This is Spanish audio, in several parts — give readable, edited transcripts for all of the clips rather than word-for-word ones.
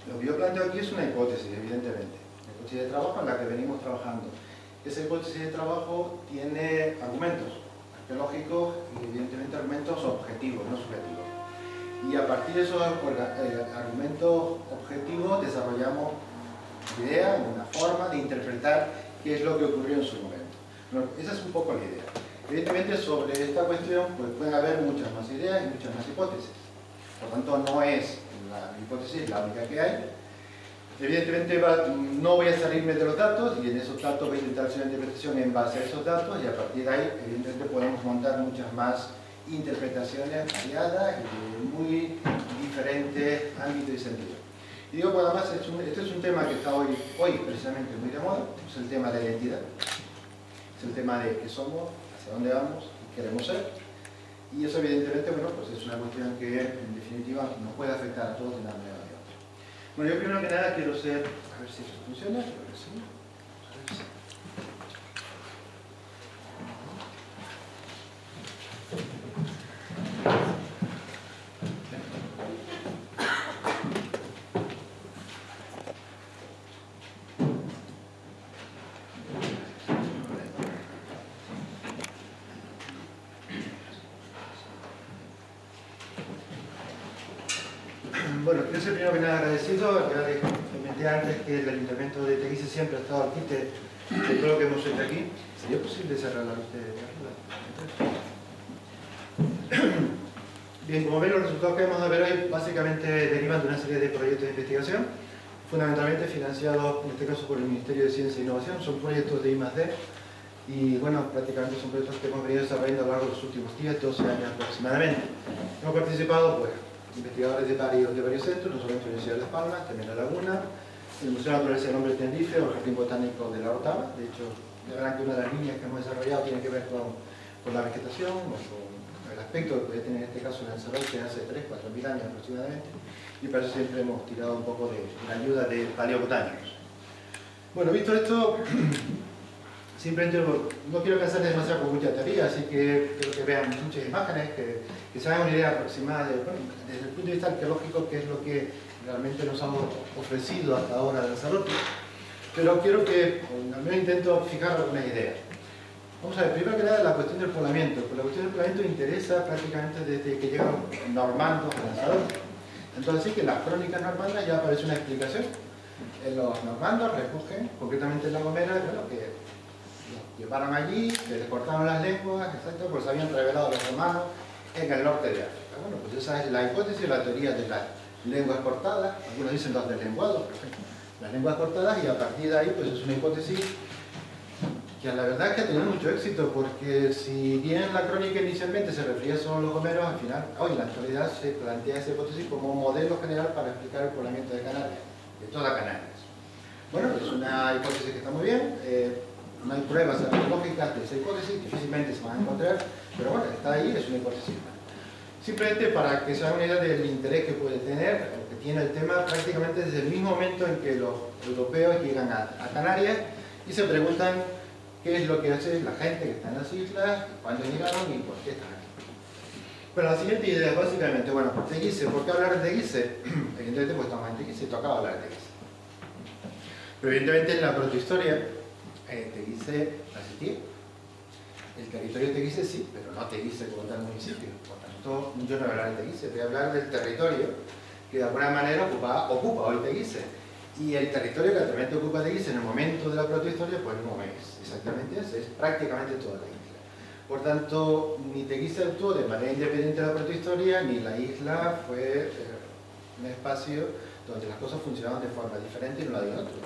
Lo que yo planteo aquí es una hipótesis, evidentemente. Una hipótesis de trabajo en la que venimos trabajando. Esa hipótesis de trabajo tiene argumentos arqueológicos y evidentemente argumentos objetivos, no subjetivos. Y a partir de esos argumentos objetivos desarrollamos ideas, una forma de interpretar qué es lo que ocurrió en su momento. Bueno, esa es un poco la idea. Evidentemente sobre esta cuestión pues, pueden haber muchas más ideas y muchas más hipótesis. Por tanto no es la hipótesis la única que hay. Evidentemente no voy a salirme de los datos y en esos datos voy a intentar hacer una interpretación en base a esos datos y a partir de ahí evidentemente podemos montar muchas más interpretaciones variadas y de muy diferentes ámbitos y sentidos. Y digo, pues además este es un tema que está hoy precisamente muy de moda, es el tema de la identidad, es el tema de qué somos, hacia dónde vamos y queremos ser. Y eso evidentemente, bueno, pues es una cuestión que en definitiva nos puede afectar a todos de una manera o de otra. Bueno, yo primero que nada quiero ser, a ver si eso funciona, creo que sí. A ver si. Bueno, quiero ser primero que nada agradecido. Ya les comenté antes que el Ayuntamiento de Teguise siempre ha estado al quite de todo lo que hemos hecho aquí. ¿Sería posible cerrar la luz de arriba? Bien, como ven, los resultados que vamos a ver hoy básicamente derivan de una serie de proyectos de investigación, fundamentalmente financiados, en este caso, por el Ministerio de Ciencia e Innovación. Son proyectos de I+D y, bueno, prácticamente son proyectos que hemos venido desarrollando a lo largo de los últimos 10, 12 años aproximadamente. Hemos participado, pues, investigadores de varios centros, no solamente la Universidad de Las Palmas, también La Laguna, el Museo de Naturaleza del Hombre de Tenerife o el Jardín Botánico de La Orotava. De hecho, ya verán que una de las líneas que hemos desarrollado tiene que ver con la vegetación o con el aspecto que puede tener en este caso Lanzarote hace 3.000 a 4.000 años aproximadamente, y para eso siempre hemos tirado un poco de la ayuda de paleobotánicos. Bueno, visto esto, simplemente no quiero cansarles demasiado con mucha teoría, así que quiero que vean muchas imágenes, que se hagan una idea aproximada de, bueno, desde el punto de vista arqueológico, qué es lo que realmente nos ha ofrecido hasta ahora Lanzarote. Pero quiero que, al menos intento fijar algunas ideas. Vamos a ver, primero que nada la cuestión del poblamiento. Pues la cuestión del poblamiento interesa prácticamente desde que llegan los normandos a Lanzarote. Entonces sí que en las crónicas normandas ya aparece una explicación. Los normandos recogen, concretamente en La Gomera, bueno, que los llevaron allí, que les cortaron las lenguas, exacto, pues habían revelado a los romanos en el norte de África. Bueno, pues esa es la hipótesis, la teoría de las lenguas cortadas. Algunos dicen los deslenguados, perfecto. Las lenguas cortadas, y a partir de ahí pues es una hipótesis que la verdad es que ha tenido mucho éxito, porque si bien la crónica inicialmente se refería solo a los gomeros, al final, hoy en la actualidad se plantea esa hipótesis como un modelo general para explicar el poblamiento de Canarias, de toda Canarias. Bueno, es una hipótesis que está muy bien, no hay pruebas arqueológicas de esa hipótesis, difícilmente se van a encontrar, pero bueno, está ahí, es una hipótesis. Simplemente para que se haga una idea del interés que puede tener, o que tiene el tema, prácticamente desde el mismo momento en que los europeos llegan a Canarias y se preguntan qué es lo que hace la gente que está en las islas, cuándo llegaron y por qué están aquí. Bueno, la siguiente idea es básicamente, bueno, Teguise, ¿por qué hablar de Teguise? Evidentemente, pues estamos en Teguise y tocaba hablar de Teguise. Pero evidentemente en la protohistoria, Teguise no existía. El territorio de Teguise sí, pero no Teguise como tal municipio. Por tanto, yo no voy a hablar de Teguise, voy a hablar del territorio que de alguna manera ocupa hoy Teguise. Y el territorio que actualmente ocupa Teguise en el momento de la protohistoria, pues no es exactamente ese, es prácticamente toda la isla. Por tanto, ni Teguise actuó de manera independiente de la protohistoria, ni la isla fue un espacio donde las cosas funcionaban de forma diferente y no la de otro.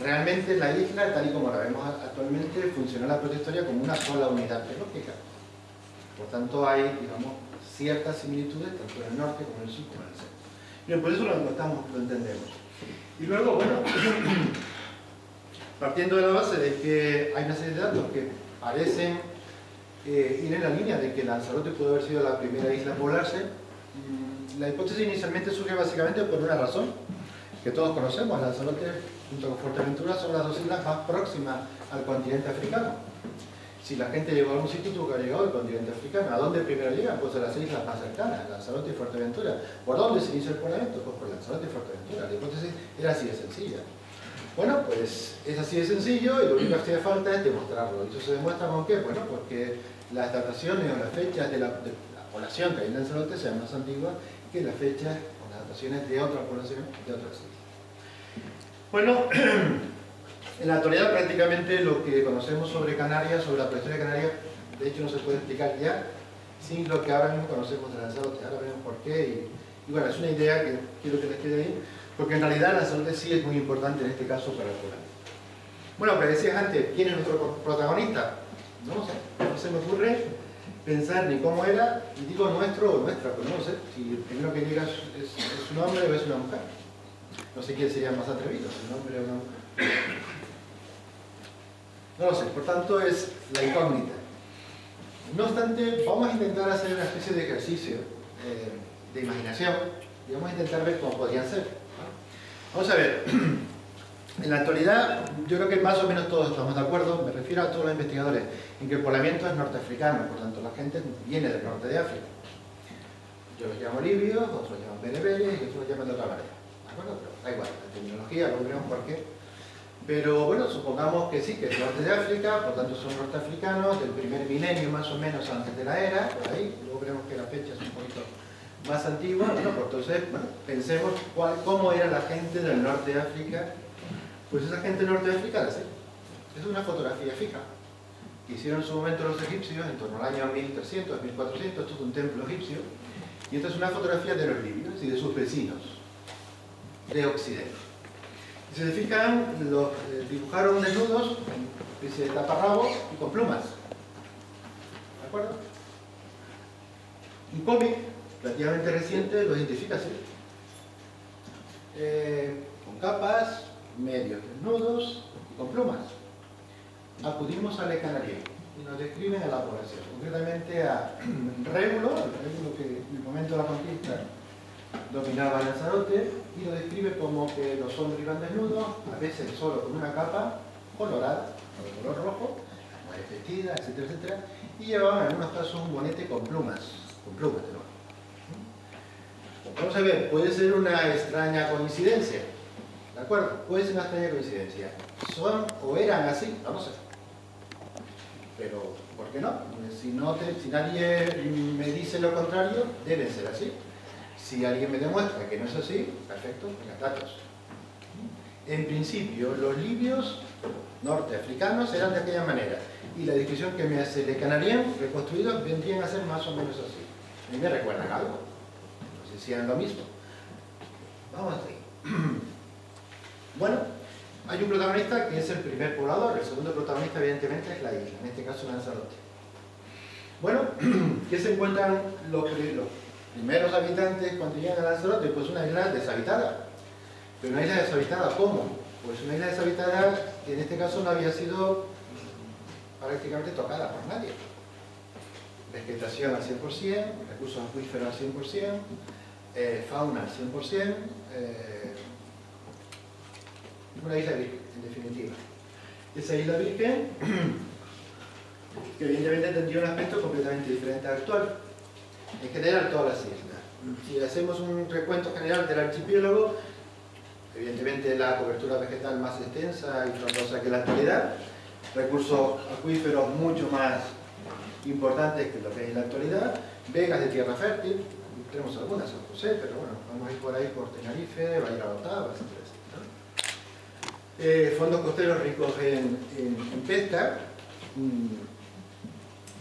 Realmente la isla, tal y como la vemos actualmente, funcionó en la protohistoria como una sola unidad geológica. Por tanto, hay, digamos, ciertas similitudes tanto en el norte como en el sur como en el centro. Bien, por eso lo entendemos. Y luego, bueno, partiendo de la base de que hay una serie de datos que parecen ir en la línea de que Lanzarote pudo haber sido la primera isla a poblarse, la hipótesis inicialmente surge básicamente por una razón que todos conocemos. Lanzarote junto con Fuerteventura son las dos islas más próximas al continente africano. Si la gente llegó a algún sitio, tuvo que haber llegado al continente africano. ¿A dónde primero llegan? Pues a las islas más cercanas, Lanzarote y Fuerteventura. ¿Por dónde se inició el poblamiento? Pues por Lanzarote y Fuerteventura. La hipótesis era así de sencilla. Bueno, pues es así de sencillo y lo único que hace falta es demostrarlo. ¿Y eso se demuestra con qué? Bueno, porque las dataciones o las fechas de la población que hay en Lanzarote sean más antiguas que las fechas o las dataciones de otras poblaciones de otras islas. Bueno, en la actualidad prácticamente lo que conocemos sobre Canarias, sobre la prehistoria de Canarias, de hecho no se puede explicar ya sin lo que ahora mismo conocemos de Lanzarote. Ahora veremos por qué y bueno, es una idea que quiero que les quede ahí, porque en realidad Lanzarote sí es muy importante en este caso para el poblado. Bueno, pero decías antes, ¿quién es nuestro protagonista? No sé, no se me ocurre pensar ni cómo era, y digo nuestro o nuestra, pues no sé, si el primero que llega es un hombre o es una mujer. No sé quién sería más atrevido, un hombre o una mujer. No lo sé, por tanto es la incógnita. No obstante, vamos a intentar hacer una especie de ejercicio de imaginación y vamos a intentar ver cómo podrían ser. Vamos a ver, en la actualidad yo creo que más o menos todos estamos de acuerdo, me refiero a todos los investigadores, en que el poblamiento es norteafricano, por tanto la gente viene del norte de África. Yo los llamo libios, otros los llaman bereberes y otros los llaman de otra manera. ¿De acuerdo? Pero da igual, la terminología, luego veremos por qué. Pero bueno, supongamos que sí, que es norte de África, por tanto son norteafricanos, del primer milenio más o menos antes de la era, por ahí, luego veremos que la fecha es un poquito más antigua. Bueno, pues entonces, bueno, pensemos cómo era la gente del norte de África. Pues esa gente del norte de África era así. Es una fotografía fija que hicieron en su momento los egipcios en torno al año 1300, 1400, esto es un templo egipcio, y esta es una fotografía de los libios y de sus vecinos de Occidente. Si se fijan, los dibujaron desnudos, en especie de taparrabos y con plumas. ¿De acuerdo? Un cómic relativamente reciente lo identifica así. Con capas, medios desnudos y con plumas. Acudimos a Le Canario y nos describen a la población, concretamente a Régulo, el Régulo que en el momento de la conquista dominaba Lanzarote, y lo describe como que los hombres iban desnudos, a veces solo con una capa colorada, o de color rojo, mujeres vestidas, etcétera, etcétera, y llevaban en algunos casos un bonete con plumas de nuevo. Vamos a ver, puede ser una extraña coincidencia, ¿de acuerdo? Puede ser una extraña coincidencia. ¿Son o eran así? No lo sé. Pero, ¿por qué no? Si nadie me dice lo contrario, deben ser así. Si alguien me demuestra que no es así, perfecto, venga, datos. En principio, los libios norteafricanos eran de aquella manera. Y la descripción que me hace Le Canarien, reconstruidos, vendrían a ser más o menos así. A mí me recuerdan algo. No sé si eran lo mismo. Vamos a seguir. Bueno, hay un protagonista que es el primer poblador. El segundo protagonista, evidentemente, es la isla, en este caso Lanzarote. Bueno, ¿qué se encuentran los primeros habitantes cuando llegan a Lanzarote? Pues una isla deshabitada. Pero una isla deshabitada, ¿cómo? Pues una isla deshabitada que en este caso no había sido prácticamente tocada por nadie. Vegetación al 100%, recursos acuíferos al 100%, fauna al 100%, una isla virgen, en definitiva. Esa isla virgen, que evidentemente tendría un aspecto completamente diferente al actual. En general, todas las islas. Si hacemos un recuento general del archipiélago, evidentemente la cobertura vegetal más extensa y frondosa que la actualidad, recursos acuíferos mucho más importantes que lo que hay en la actualidad, vegas de tierra fértil, tenemos algunas, San José, pero bueno, vamos a ir por ahí por Tenerife, Valle de la Otava, etc. Fondos costeros ricos en pesca.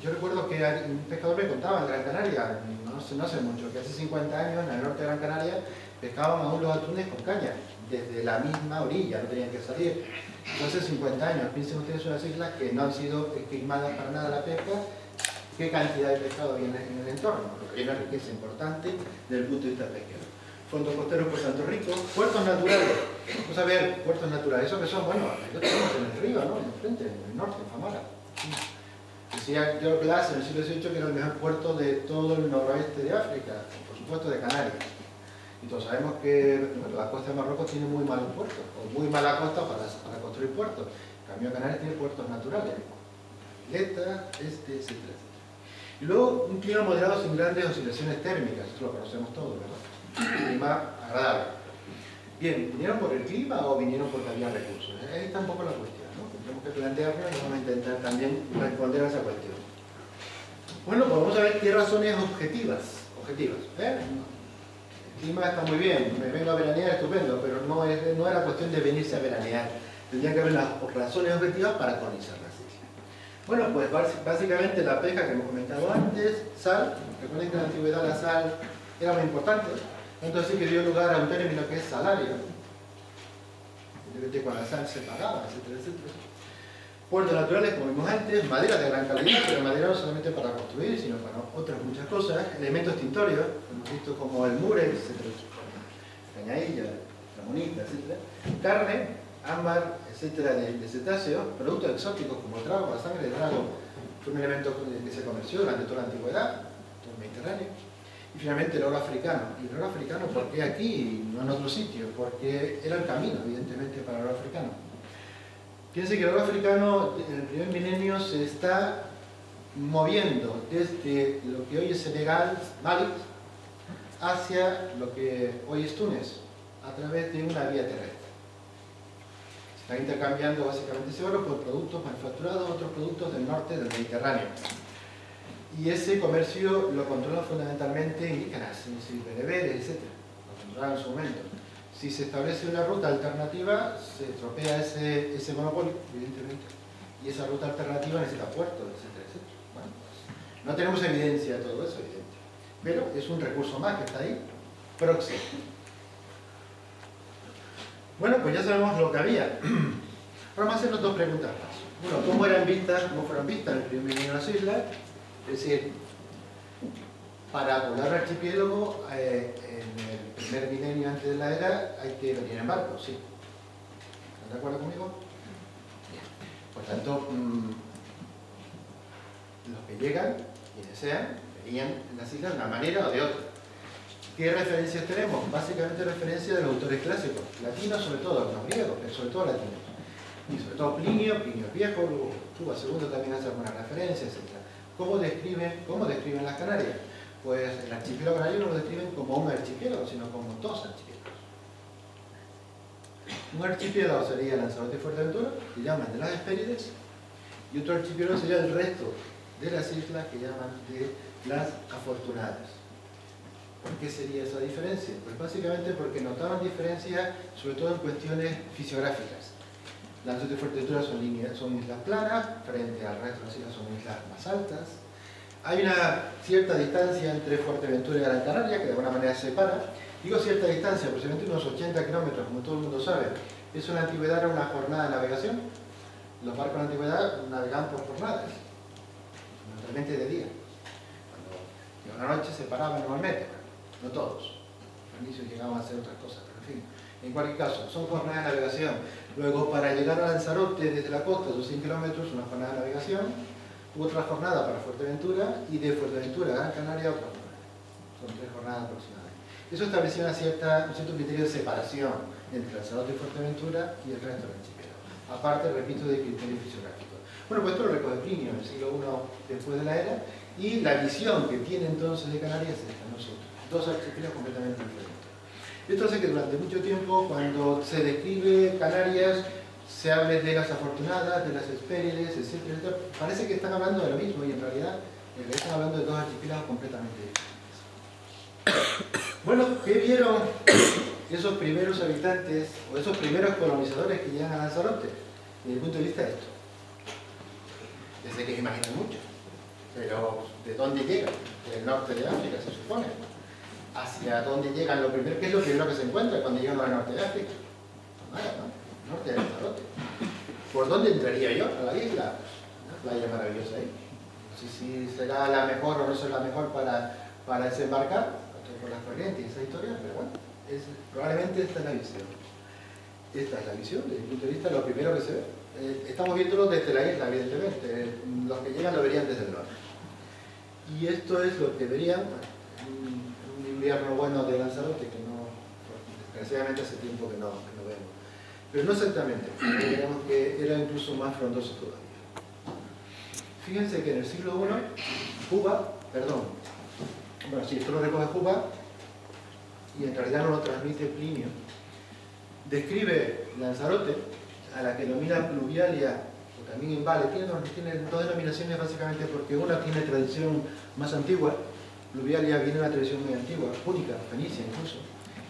Yo recuerdo que un pescador me contaba en Gran Canaria, no hace mucho, que hace 50 años en el norte de Gran Canaria pescaban aún los atunes con caña, desde la misma orilla, no tenían que salir. Hace 50 años, piensen ustedes unas islas que no han sido estigmadas para nada la pesca, qué cantidad de pescado hay en el entorno, lo que hay una riqueza importante desde el punto de vista pesquero. Fondos costeros por tanto ricos, puertos naturales. Vamos a ver, puertos naturales, ¿eso que son? Bueno, lo tenemos en el río, ¿no? En el frente, en el norte, en Famara. Decía George Glass en el siglo XVIII que era el mejor puerto de todo el noroeste de África, por supuesto de Canarias. Y todos sabemos que la costa de Marruecos tiene muy malos puertos, o muy mala costa para construir puertos. En cambio, Canarias tiene puertos naturales. Leta, etc. Y luego un clima moderado sin grandes oscilaciones térmicas, esto lo conocemos todos, ¿verdad? Un clima agradable. Bien, ¿vinieron por el clima o vinieron porque había recursos? Ahí está un poco la cuestión, ¿no? Tenemos que plantearnos y vamos a intentar también responder a esa cuestión. Bueno, pues vamos a ver qué razones objetivas. El clima está muy bien, me vengo a veranear, estupendo, pero no era cuestión de venirse a veranear. Tendría que haber unas razones objetivas para colonizar las islas. Bueno, pues básicamente la pesca que hemos comentado antes, sal, recuerden que en la antigüedad la sal era muy importante, entonces sí que dio lugar a un término que es salario, con la sal se pagaba, etcétera, etcétera. Puertos naturales, como vimos antes, madera de gran calidad, pero madera no solamente para construir, sino para otras muchas cosas, elementos tintorios, hemos visto como el murex, etcétera, cañailla, tramonita, etcétera, carne, ámbar, etcétera, de cetáceos, productos exóticos como trago, la sangre de trago fue un elemento que se comerció durante toda la antigüedad, todo el Mediterráneo. Y finalmente el oro africano. ¿Y el oro africano por qué aquí y no en otro sitio? Porque era el camino, evidentemente, para el oro africano. Fíjense que el oro africano en el primer milenio se está moviendo desde lo que hoy es Senegal, Mali, hacia lo que hoy es Túnez, a través de una vía terrestre. Se está intercambiando básicamente ese oro por productos manufacturados, otros productos del norte del Mediterráneo. Y ese comercio lo controlan fundamentalmente indígenas, es decir, bereberes, etc. Lo controlan en su momento. Si se establece una ruta alternativa, se estropea ese monopolio, evidentemente. Y esa ruta alternativa necesita puertos, etcétera, etcétera. Bueno, pues, no tenemos evidencia de todo eso, evidente. Pero es un recurso más que está ahí, próximo. Bueno, pues ya sabemos lo que había. Ahora vamos a hacernos dos preguntas más. Uno, ¿cómo fueron vistas en el primer milenio las islas? Es decir, para poblar el archipiélago, en el primer milenio antes de la era, hay que venir en barco, ¿sí? ¿Están de acuerdo conmigo? Bien. Por tanto, los que llegan, quienes sean, venían en las islas de una manera o de otra. ¿Qué referencias tenemos? Básicamente referencias de los autores clásicos, latinos sobre todo, los griegos, pero sobre todo latinos. Y sobre todo Plinio el Viejo, luego Juba II también hace algunas referencias, etc. ¿Cómo describen las Canarias? Pues el archipiélago canario no lo describen como un archipiélago, sino como dos archipiélagos. Un archipiélago sería Lanzarote y Fuerteventura, que llaman de las Hespérides, y otro archipiélago sería el resto de las islas, que llaman de las Afortunadas. ¿Por qué sería esa diferencia? Pues básicamente porque notaban diferencias, sobre todo en cuestiones fisiográficas. Lanzarote y Fuerteventura son islas planas, frente al resto de las islas son islas más altas. Hay una cierta distancia entre Fuerteventura y Gran Canaria, que de alguna manera se separa. Digo cierta distancia, aproximadamente unos 80 kilómetros, como todo el mundo sabe. Eso en la antigüedad era una jornada de navegación. Los barcos en la antigüedad navegaban por jornadas, fundamentalmente de día. Cuando llegaba la noche se paraban normalmente, no todos. Al inicio llegaban a hacer otras cosas, pero en fin. En cualquier caso, son jornadas de navegación. Luego, para llegar a Lanzarote desde la costa, esos 100 kilómetros, una jornada de navegación. Otra jornada para Fuerteventura y de Fuerteventura a Gran Canaria otra jornada. Son 3 jornadas aproximadamente. Eso establecía un cierto criterio de separación entre Lanzarote y Fuerteventura y el resto del archipiélago. Aparte, repito, de criterio fisiográfico. Bueno, pues esto lo recoge Plinio en el siglo I después de la era, y la visión que tiene entonces de Canarias es esta, nosotros. Dos archipiélagos completamente diferentes. Esto hace que durante mucho tiempo, cuando se describe Canarias, se hable de las Afortunadas, de las Hespérides, etcétera, etcétera. Parece que están hablando de lo mismo y en realidad están hablando de dos archipiélagos completamente diferentes. Bueno, ¿qué vieron esos primeros habitantes o esos primeros colonizadores que llegan a Lanzarote? Desde el punto de vista de esto. Desde que se imaginan mucho. Pero, ¿de dónde llegan? Del norte de África, se supone. ¿Hacia dónde llegan? ¿Qué es lo primero que se encuentra cuando llegan al norte de África? Nada, ¿no? Norte de Lanzarote. ¿Por dónde entraría yo a la isla? Una playa maravillosa ahí. No sé si será la mejor o no será la mejor para desembarcar, por las corrientes y esa historia, pero bueno, probablemente esta es la visión. Esta es la visión, desde el punto de vista de lo primero que se ve. Estamos viéndolo desde la isla, evidentemente. Los que llegan lo verían desde el norte. Y esto es lo que verían un invierno bueno de Lanzarote, que no, desgraciadamente hace tiempo que no vemos. Pero no exactamente, digamos que era incluso más frondoso todavía. Fíjense que en el siglo I, esto lo recoge Juba, y en realidad no lo transmite Plinio, describe Lanzarote, a la que denomina Pluvialia, o también Invale. Tiene dos denominaciones básicamente porque una tiene tradición más antigua, Pluvialia viene de una tradición muy antigua, púnica, fenicia incluso,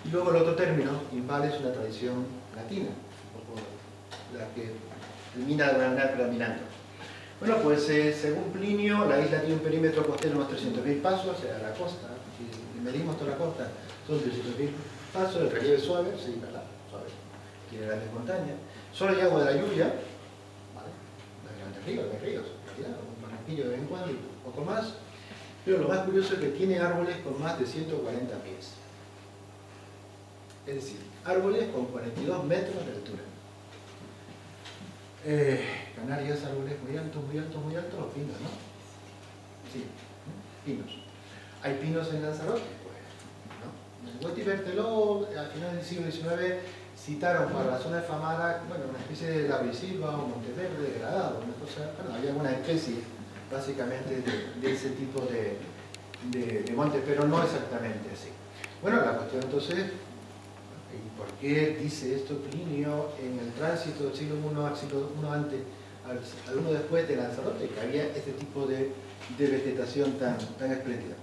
y luego el otro término, Invale, es una tradición latina, un poco la que termina de manera predominante. Bueno, pues según Plinio, la isla tiene un perímetro costero de unos 300.000 pasos, o sea, la costa, si medimos toda la costa, son 300.000 pasos, el relieve es suave, sí, ¿verdad? Suave, tiene grandes montañas, solo hay agua de la lluvia, ¿vale? No hay grandes ríos, no hay ríos, en realidad, un barranquillo de vez en cuando y poco más, pero lo más curioso es que tiene árboles con más de 140 pies, es decir, árboles con 42 metros de altura. Canarias, árboles muy altos, muy altos, muy altos, o pinos, ¿no? Sí, pinos. ¿Hay pinos en Lanzarote? Pues no. Huet y Berthelot, al final del siglo XIX, citaron para la zona de Famara, bueno, una especie de labrisilva o monteverde degradado, una cosa, bueno, había alguna especie, básicamente, de ese tipo de montes, pero no exactamente así. Bueno, la cuestión entonces, ¿y por qué dice esto Plinio en el tránsito del siglo I al siglo I antes, al I después de Lanzarote, que había este tipo de vegetación tan espléndida?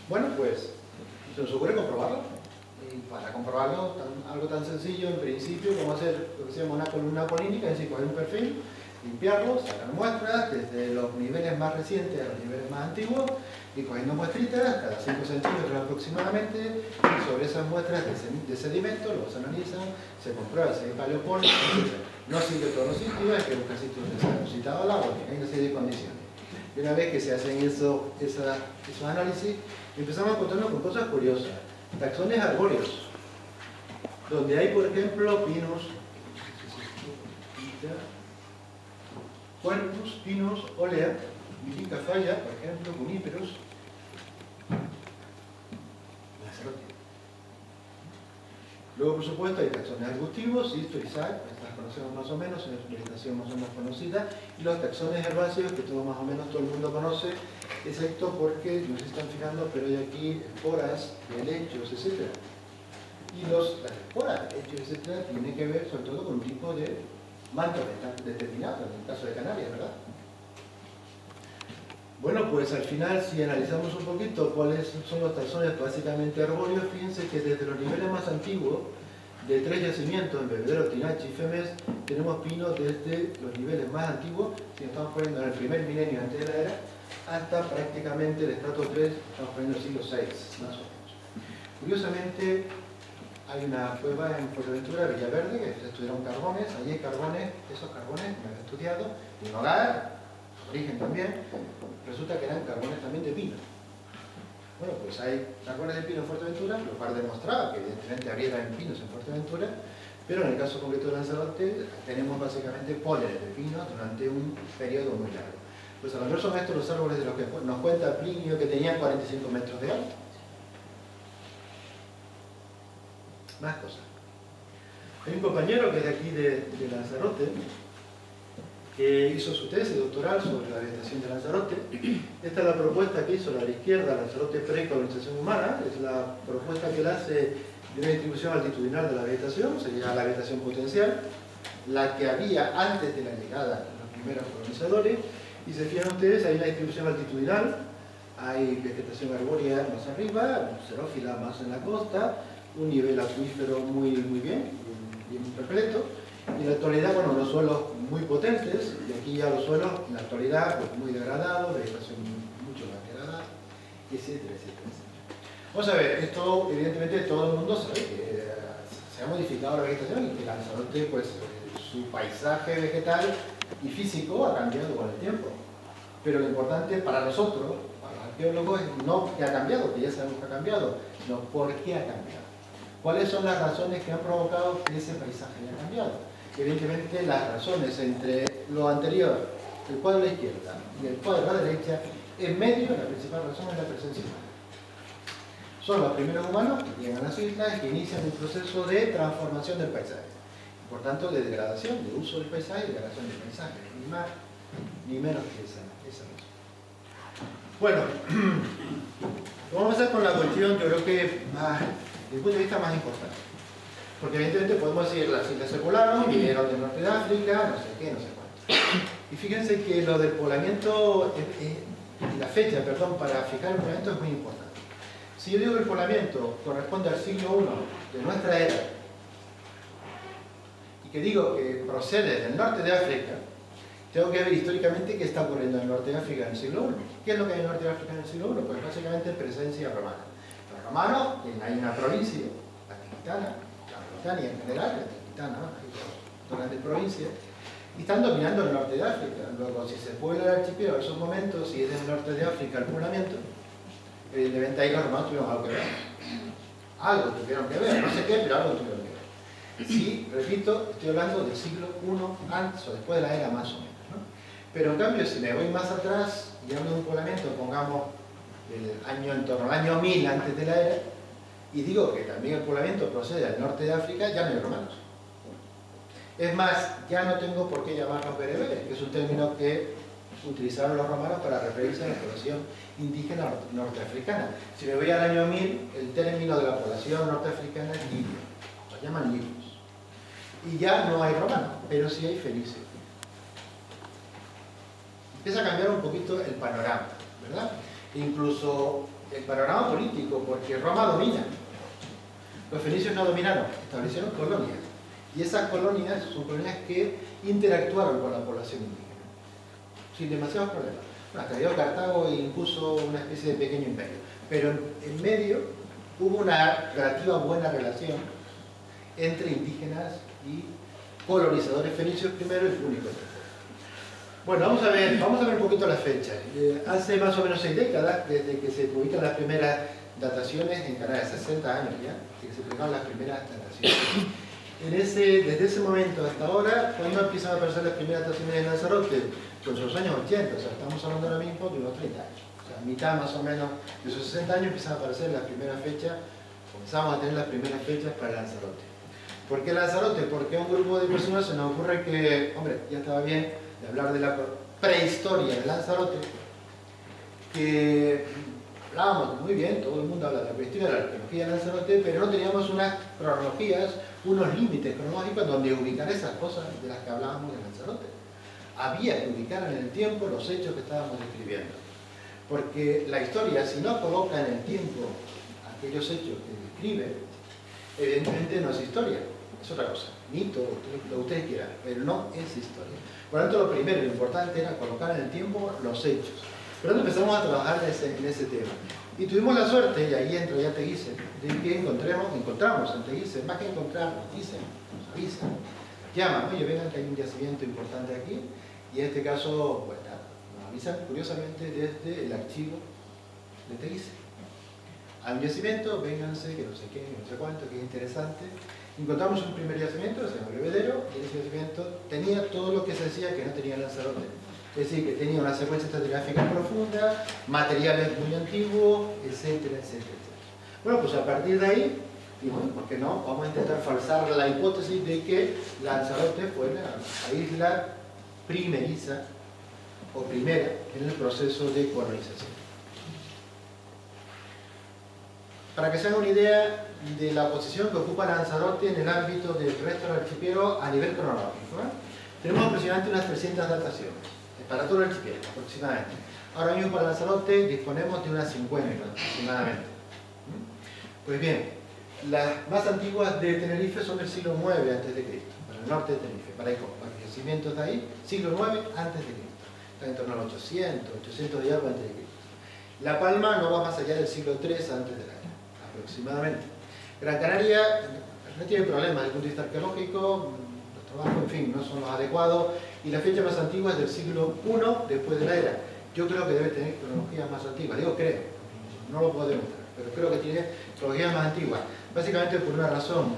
Bueno, pues se nos ocurre comprobarlo. Y para comprobarlo, algo tan sencillo en principio como hacer lo que se llama una columna polínica, es decir, coger un perfil, limpiarlo, sacar muestras desde los niveles más recientes a los niveles más antiguos, y cogiendo muestritas cada 5 centímetros aproximadamente, y sobre esas muestras de sedimento los analizan, se comprueba si hay paleopón, etc. No sirve todos los sitios, hay que buscar sitios donde se ha depositado el agua, que hay una serie de condiciones. Y una vez que se hacen esos análisis, empezamos a encontrarnos con cosas curiosas. Taxones arbóreos, donde hay, por ejemplo, pinos, Quercus, Pinus, Olea, Viticafaya, por ejemplo, Cuniferus, Lanzarote. Luego, por supuesto, hay taxones arbustivos, Cisto, Isaac, estas conocemos más o menos, es una vegetación más o menos conocida, y los taxones herbáceos, que todo más o menos todo el mundo conoce, excepto porque, no se están fijando, pero hay aquí esporas, helechos, etc. Y las esporas, helechos, etc., tienen que ver sobre todo con un tipo de manto determinado, en el caso de Canarias, ¿verdad? Bueno, pues al final, si analizamos un poquito cuáles son los taxones básicamente arbóreos, fíjense que desde los niveles más antiguos, de 3 yacimientos en Bebedero, Tinachi y Femes, tenemos pinos desde los niveles más antiguos, si nos estamos poniendo en el primer milenio antes de la era, hasta prácticamente el estrato 3, estamos poniendo el siglo VI, más o menos. Curiosamente, hay una cueva en Fuerteventura, Villaverde, que se estudiaron carbones, allí hay carbones, esos carbones, me han estudiado, de un hogar, origen también, resulta que eran carbones también de pino. Bueno, pues hay carbones de pino en Fuerteventura, lo cual demostraba que evidentemente habría también pinos en Fuerteventura, pero en el caso concreto de Lanzarote tenemos básicamente pólenes de pino durante un periodo muy largo. Pues a lo mejor son estos los árboles de los que nos cuenta Plinio que tenían 45 metros de alto. Más cosas. Hay un compañero que es de aquí de Lanzarote, que hizo su tesis doctoral sobre la vegetación de Lanzarote. Esta es la propuesta que hizo a la izquierda, Lanzarote pre-colonización humana, es la propuesta que él hace de una distribución altitudinal de la vegetación, sería la vegetación potencial, la que había antes de la llegada de los primeros colonizadores, y se fijan ustedes, hay una distribución altitudinal, hay vegetación arbórea más arriba, xerófila más en la costa, un nivel acuífero muy bien repleto, y en la actualidad, bueno, los suelos muy potentes, y aquí ya los suelos, en la actualidad, pues muy degradados, vegetación mucho más degradada, etcétera, etcétera. Vamos a ver, esto evidentemente todo el mundo sabe que se ha modificado la vegetación y que Lanzarote, pues su paisaje vegetal y físico ha cambiado con el tiempo. Pero lo importante para nosotros, para los arqueólogos, es no que ha cambiado, que ya sabemos que ha cambiado, sino por qué ha cambiado. ¿Cuáles son las razones que han provocado que ese paisaje haya cambiado? Evidentemente las razones entre lo anterior, el cuadro de la izquierda y el cuadro de la derecha, en medio la principal razón es la presencia humana. Son los primeros humanos que llegan a las islas y que inician un proceso de transformación del paisaje. Por tanto, de degradación, de uso del paisaje y degradación del paisaje. Y más ni menos que esa razón. Bueno, vamos a empezar con la cuestión, yo creo que más, desde el punto de vista más importante. Porque evidentemente podemos decir, las islas se poblaron, vinieron del norte de África, no sé qué, no sé cuánto. Y fíjense que lo del poblamiento, la fecha, perdón, para fijar el poblamiento es muy importante. Si yo digo que el poblamiento corresponde al siglo I de nuestra era, y que digo que procede del norte de África, tengo que ver históricamente qué está ocurriendo en el norte de África en el siglo I. ¿Qué es lo que hay en el norte de África en el siglo I? Pues básicamente presencia romana. Los romanos, hay una provincia, la Aquitana, la Britania en general, la Aquitana, hay dos grandes provincias, y están dominando el norte de África. Luego, si se puebla el archipiélago en esos momentos, si es del norte de África el poblamiento, evidentemente ahí los romanos tuvieron algo que ver. Algo tuvieron que ver, no sé qué, pero algo tuvieron que ver. Sí, repito, estoy hablando del siglo I antes o después de la era más o menos, ¿no? Pero en cambio, si me voy más atrás y hablo de un poblamiento, pongamos el año en torno al año 1000 antes de la era, y digo que también el poblamiento procede del norte de África, ya no hay romanos. Es más, ya no tengo por qué llamarlos bereberes, que es un término que utilizaron los romanos para referirse a la población indígena norteafricana. Si me voy al año 1000, el término de la población norteafricana es libio, lo llaman libios. Y ya no hay romanos, pero sí hay fenicios. Empieza a cambiar un poquito el panorama, ¿verdad? Incluso el panorama político, porque Roma domina. Los fenicios no dominaron, establecieron colonias. Y esas colonias son colonias que interactuaron con la población indígena, sin demasiados problemas. Bueno, hasta llegó Cartago e impuso una especie de pequeño imperio. Pero en medio hubo una relativa buena relación entre indígenas y colonizadores fenicios primero y púnicos después. Bueno, vamos a ver un poquito las fechas. Hace más o menos 6 décadas, desde que se publican las primeras dataciones en Canadá, 60 años ya, que se publicaron las primeras dataciones. Desde ese momento hasta ahora, ¿cuándo empiezan a aparecer las primeras dataciones en Lanzarote? Pues en los años 80, o sea, estamos hablando ahora mismo de unos 30 años. O sea, mitad más o menos de esos 60 años empiezan a aparecer las primeras fechas, comenzamos a tener las primeras fechas para Lanzarote. ¿Por qué Lanzarote? Porque a un grupo de personas se nos ocurre que, hombre, ya estaba bien de hablar de la prehistoria de Lanzarote, que hablábamos muy bien, todo el mundo habla de la prehistoria de la arqueología de Lanzarote, pero no teníamos unas cronologías, unos límites cronológicos donde ubicar esas cosas de las que hablábamos de Lanzarote. Había que ubicar en el tiempo los hechos que estábamos describiendo. Porque la historia, si no coloca en el tiempo aquellos hechos que describe, evidentemente no es historia, es otra cosa. Mito, lo que ustedes quieran, pero no es historia. Por lo tanto, lo primero, lo importante era colocar en el tiempo los hechos. Por lo tanto, empezamos a trabajar en ese tema. Y tuvimos la suerte, y ahí entra ya Teguise, de que encontramos en Teguise, más que encontrar, nos dicen, nos avisan, llaman, oye, vengan que hay un yacimiento importante aquí, y en este caso, pues nada, nos avisan curiosamente desde el archivo de Teguise. Hay un yacimiento, vénganse, que no sé qué, no sé cuánto, que es interesante. Encontramos un primer yacimiento, se llama Bebedero, y ese yacimiento tenía todo lo que se decía que no tenía Lanzarote. Es decir, que tenía una secuencia estratigráfica profunda, materiales muy antiguos, etcétera, etcétera, etcétera. Bueno, pues a partir de ahí, y bueno, ¿por qué no? Vamos a intentar falsar la hipótesis de que Lanzarote fue la isla primeriza o primera en el proceso de colonización. Para que se hagan una idea de la posición que ocupa Lanzarote en el ámbito del resto del archipiélago a nivel cronológico, tenemos aproximadamente unas 300 dataciones para todo el archipiélago, aproximadamente. Ahora mismo para Lanzarote disponemos de unas 50 aproximadamente. Pues bien, las más antiguas de Tenerife son del siglo IX a.C., para el norte de Tenerife, para los yacimientos de ahí, siglo IX a.C. Está en torno al 800 y algo a.C. La Palma no va más allá del siglo III antes de la era, aproximadamente. Gran Canaria no tiene problemas desde el punto de vista arqueológico, los trabajos, en fin, no son los adecuados, y la fecha más antigua es del siglo I después de la era. Yo creo que debe tener cronologías más antiguas, digo creo, no lo puedo demostrar, pero creo que tiene cronologías más antiguas, básicamente por una razón.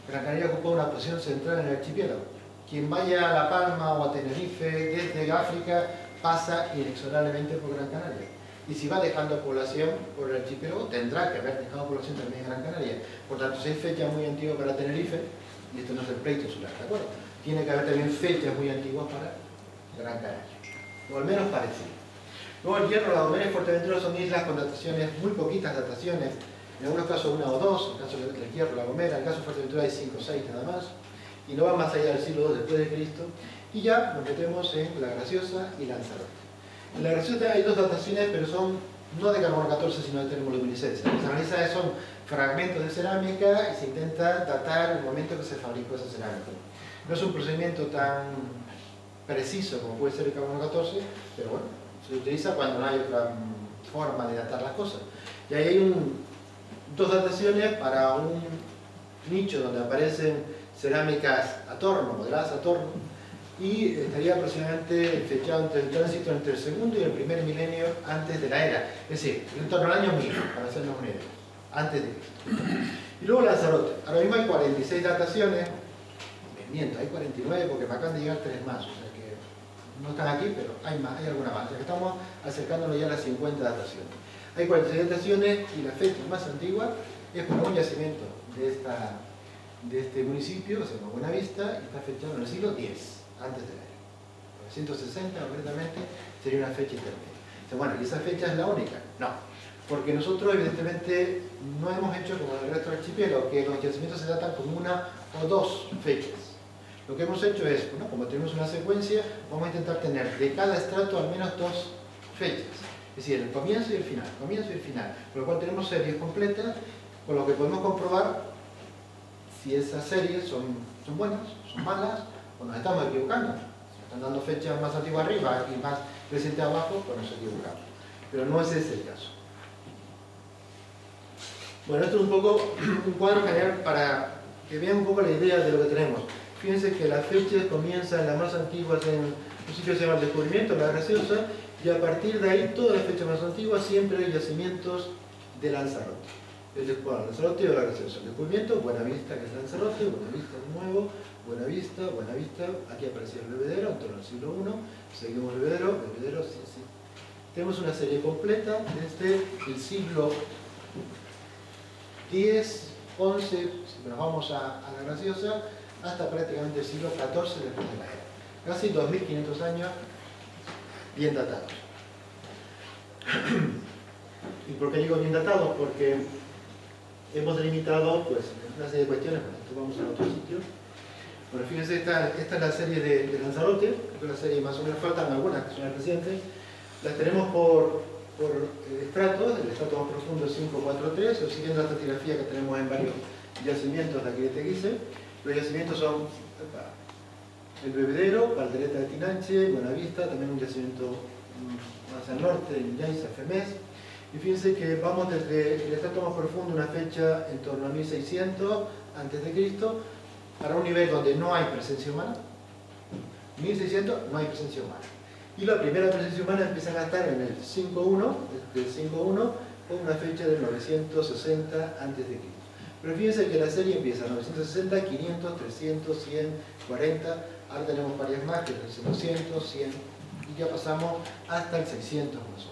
Gran Canaria ocupa una posición central en el archipiélago. Quien vaya a La Palma o a Tenerife desde África pasa inexorablemente por Gran Canaria. Y si va dejando población por el archipiélago, tendrá que haber dejado población también en Gran Canaria. Por tanto, si hay fecha muy antigua para Tenerife, y esto no es el pleito insular, ¿de acuerdo? tiene que haber también fechas muy antiguas para Gran Canaria, o al menos parecidas. Luego el Hierro, La Gomera y Fuerteventura son islas con dataciones, muy poquitas dataciones, en algunos casos 1 o 2, en el caso del Hierro, La Gomera, en el caso de Fuerteventura hay 5 o 6 nada más, y no va más allá del siglo II después de Cristo, y ya nos metemos en La Graciosa y Lanzarote. En La Graciosa hay 2 dataciones, pero son no de carbono 14, sino de termoluminiscencia. Lo que se analiza son fragmentos de cerámica y se intenta datar el momento que se fabricó esa cerámica. No es un procedimiento tan preciso como puede ser el carbono 14, pero bueno, se utiliza cuando no hay otra forma de datar las cosas. Y ahí hay 2 dataciones para un nicho donde aparecen cerámicas a torno, modeladas a torno, y estaría aproximadamente fechado entre el tránsito entre el segundo y el primer milenio antes de la era, es decir, en torno al año 1000, para hacernos una idea, antes de Cristo. Y luego Lanzarote. Ahora mismo hay 46 dataciones, me miento, hay 49 porque me acaban de llegar 3 más, o sea que no están aquí, pero hay más, hay alguna más, o sea que estamos acercándonos ya a las 50 dataciones. Hay 46 dataciones y la fecha más antigua es para un yacimiento de este municipio, se llama Buenavista, y está fechado en el siglo X, antes de la era. 960, concretamente, sería una fecha intermedia. Entonces, bueno, ¿y esa fecha es la única? No, porque nosotros evidentemente no hemos hecho como el resto del archipiélago, que los yacimientos se datan con 1 o 2 fechas. Lo que hemos hecho es, bueno, como tenemos una secuencia, vamos a intentar tener de cada estrato al menos 2 fechas. Es decir, el comienzo y el final, con lo cual tenemos series completas, con lo que podemos comprobar si esas series son buenas, son malas, o nos estamos equivocando. Si están dando fechas más antiguas arriba y más recientes abajo, pues nos equivocamos. Pero no ese es el caso. Bueno, esto es un poco un cuadro general para que vean un poco la idea de lo que tenemos. Fíjense que las fechas comienzan las más antiguas en un sitio que se llama el Descubrimiento, La Graciosa, y a partir de ahí, todas las fechas más antiguas, siempre hay yacimientos de Lanzarote. Bueno, Lanzarote o La Graciosa. El Descubrimiento, Buenavista, que es Lanzarote, Buenavista de nuevo, Buenavista, aquí aparecía el Bebedero, en torno al siglo I, seguimos Bebedero, sí. Tenemos una serie completa desde el siglo X, XI, si nos vamos a La Graciosa, hasta prácticamente el siglo XIV después de la era. Casi 2500 años bien datados. ¿Y por qué digo bien datados? Porque hemos delimitado pues, una serie de cuestiones, bueno, esto vamos a otro sitio. Bueno, fíjense, esta es la serie de Lanzarote, esta es la serie más o menos, faltan algunas que son recientes. Las tenemos por estratos, el estrato más profundo es 543, o siguiendo la estratigrafía que tenemos en varios yacimientos de aquí de Teguise. Los yacimientos son el Bebedero, Caldereta de Tinanche, Buenavista, también un yacimiento más al norte, en Yaiza, Femés. Y fíjense que vamos desde el estrato más profundo, una fecha en torno a 1600 a.C., para un nivel donde no hay presencia humana. 1600 no hay presencia humana. Y la primera presencia humana empiezan a estar en el 5.1, desde el 5.1, con una fecha de 960 a.C. Pero fíjense que la serie empieza 960, 500, 300, 100, 40, ahora tenemos varias más, que es el 200, 100, y ya pasamos hasta el 600 más o menos.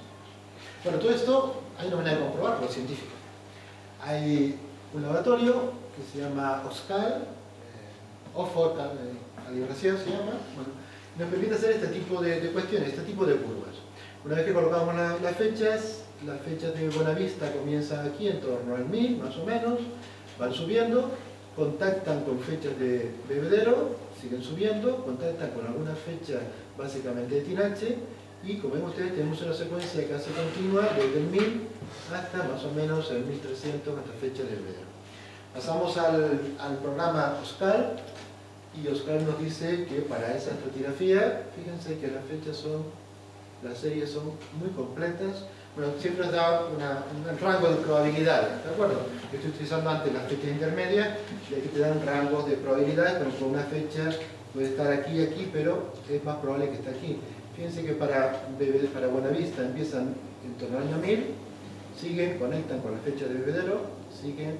Bueno, todo esto hay una manera de comprobarlo, científico. Hay un laboratorio que se llama OSCAL, Oxford Calibración se llama, bueno, nos permite hacer este tipo de cuestiones, este tipo de curvas. Una vez que colocamos las fechas de Buenavista comienzan aquí en torno al 1000 más o menos, van subiendo, contactan con fechas de Bebedero, siguen subiendo, contactan con algunas fechas básicamente de Tinanche, y como ven ustedes tenemos una secuencia casi continua desde el 1000 hasta más o menos el 1300 hasta fecha de Bebedero. Pasamos al programa OSCAL, y OSCAL nos dice que para esa estratigrafía, fíjense que las series son muy completas. Bueno, siempre nos da un rango de probabilidades, ¿de acuerdo? Yo estoy utilizando antes las fechas intermedias, y aquí te dan rangos de probabilidades, pero con una fecha puede estar aquí y aquí, pero es más probable que esté aquí. Fíjense que para Buenavista empiezan en torno al año 1000, conectan con la fecha de Bebedero, siguen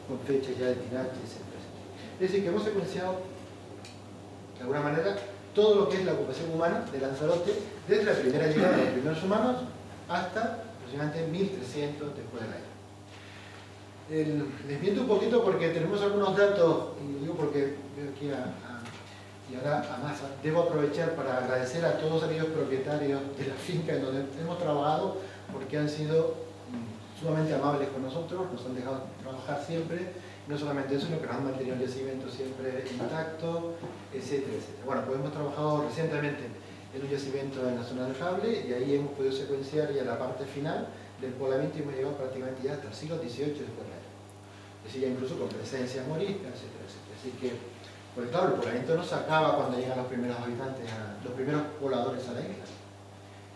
con fechas ya de Tinanche, etc. Es decir, que hemos secuenciado, de alguna manera, todo lo que es la ocupación humana de Lanzarote, desde la primera llegada de los primeros humanos hasta aproximadamente 1300 después de la era. Les miento un poquito porque tenemos algunos datos, y lo digo porque veo aquí a Y ahora, además, debo aprovechar para agradecer a todos aquellos propietarios de la finca en donde hemos trabajado, porque han sido sumamente amables con nosotros, nos han dejado trabajar siempre, no solamente eso, sino que nos han mantenido el yacimiento siempre intacto, etcétera, etcétera. Bueno, pues hemos trabajado recientemente en un yacimiento en la zona del Jable, y ahí hemos podido secuenciar ya la parte final del poblamiento y hemos llegado prácticamente ya hasta el siglo XVIII después de él. Es decir, ya incluso con presencia morisca, etcétera, etcétera. Así que, pues claro, el poblamiento no se acaba cuando llegan los primeros habitantes, los primeros pobladores a la isla.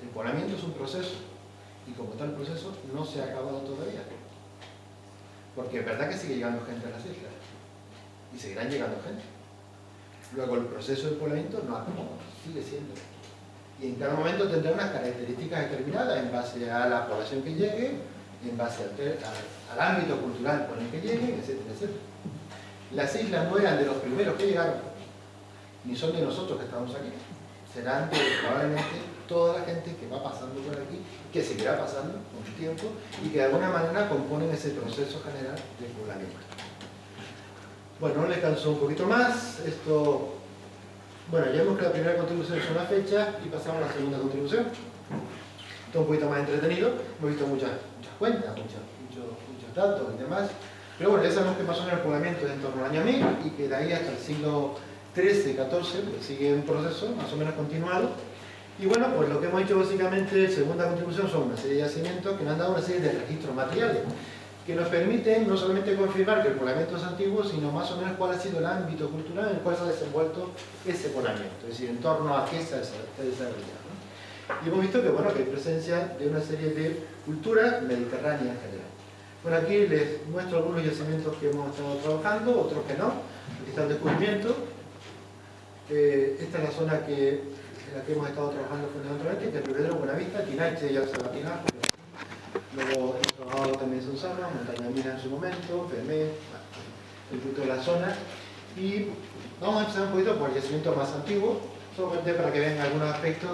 El poblamiento es un proceso, y como tal proceso no se ha acabado todavía. Porque es verdad que sigue llegando gente a las islas, y seguirán llegando gente. Luego el proceso del poblamiento no acaba, sigue siendo. Y en cada momento tendrá unas características determinadas en base a la población que llegue, en base al ámbito cultural con el que lleguen, etcétera, etcétera. Las islas no eran de los primeros que llegaron, ni son de nosotros que estamos aquí. Serán de probablemente toda la gente que va pasando por aquí, que seguirá pasando con el tiempo, y que de alguna manera componen ese proceso general de poblamiento. Bueno, no les canso un poquito más. Esto... Bueno, ya vemos que la primera contribución es una fecha y pasamos a la segunda contribución. Esto es un poquito más entretenido. Hemos visto muchas cuentas, muchos datos y demás. Pero bueno, ya sabemos que más o menos el poblamiento es en torno al año 1000 y que de ahí hasta el siglo XIII, XIV, pues sigue un proceso más o menos continuado. Y bueno, pues lo que hemos hecho básicamente, segunda contribución, son una serie de yacimientos que nos han dado una serie de registros materiales que nos permiten no solamente confirmar que el poblamiento es antiguo, sino más o menos cuál ha sido el ámbito cultural en el cual se ha desenvuelto ese poblamiento, es decir, en torno a qué se ha desarrollado, ¿no? Y hemos visto que, bueno, que hay presencia de una serie de culturas mediterráneas en general. Bueno, aquí les muestro algunos yacimientos que hemos estado trabajando, otros que no. Aquí está el descubrimiento. Esta es la zona en la que hemos estado trabajando fundamentalmente, que es el Bebedero Buenavista, Tinaiche y Alzalatina. Luego hemos trabajado también en Sonsana, Montaña Mina en su momento, Femé, el fruto de la zona. Y vamos a empezar un poquito por el yacimiento más antiguo, solamente para que vean algunos aspectos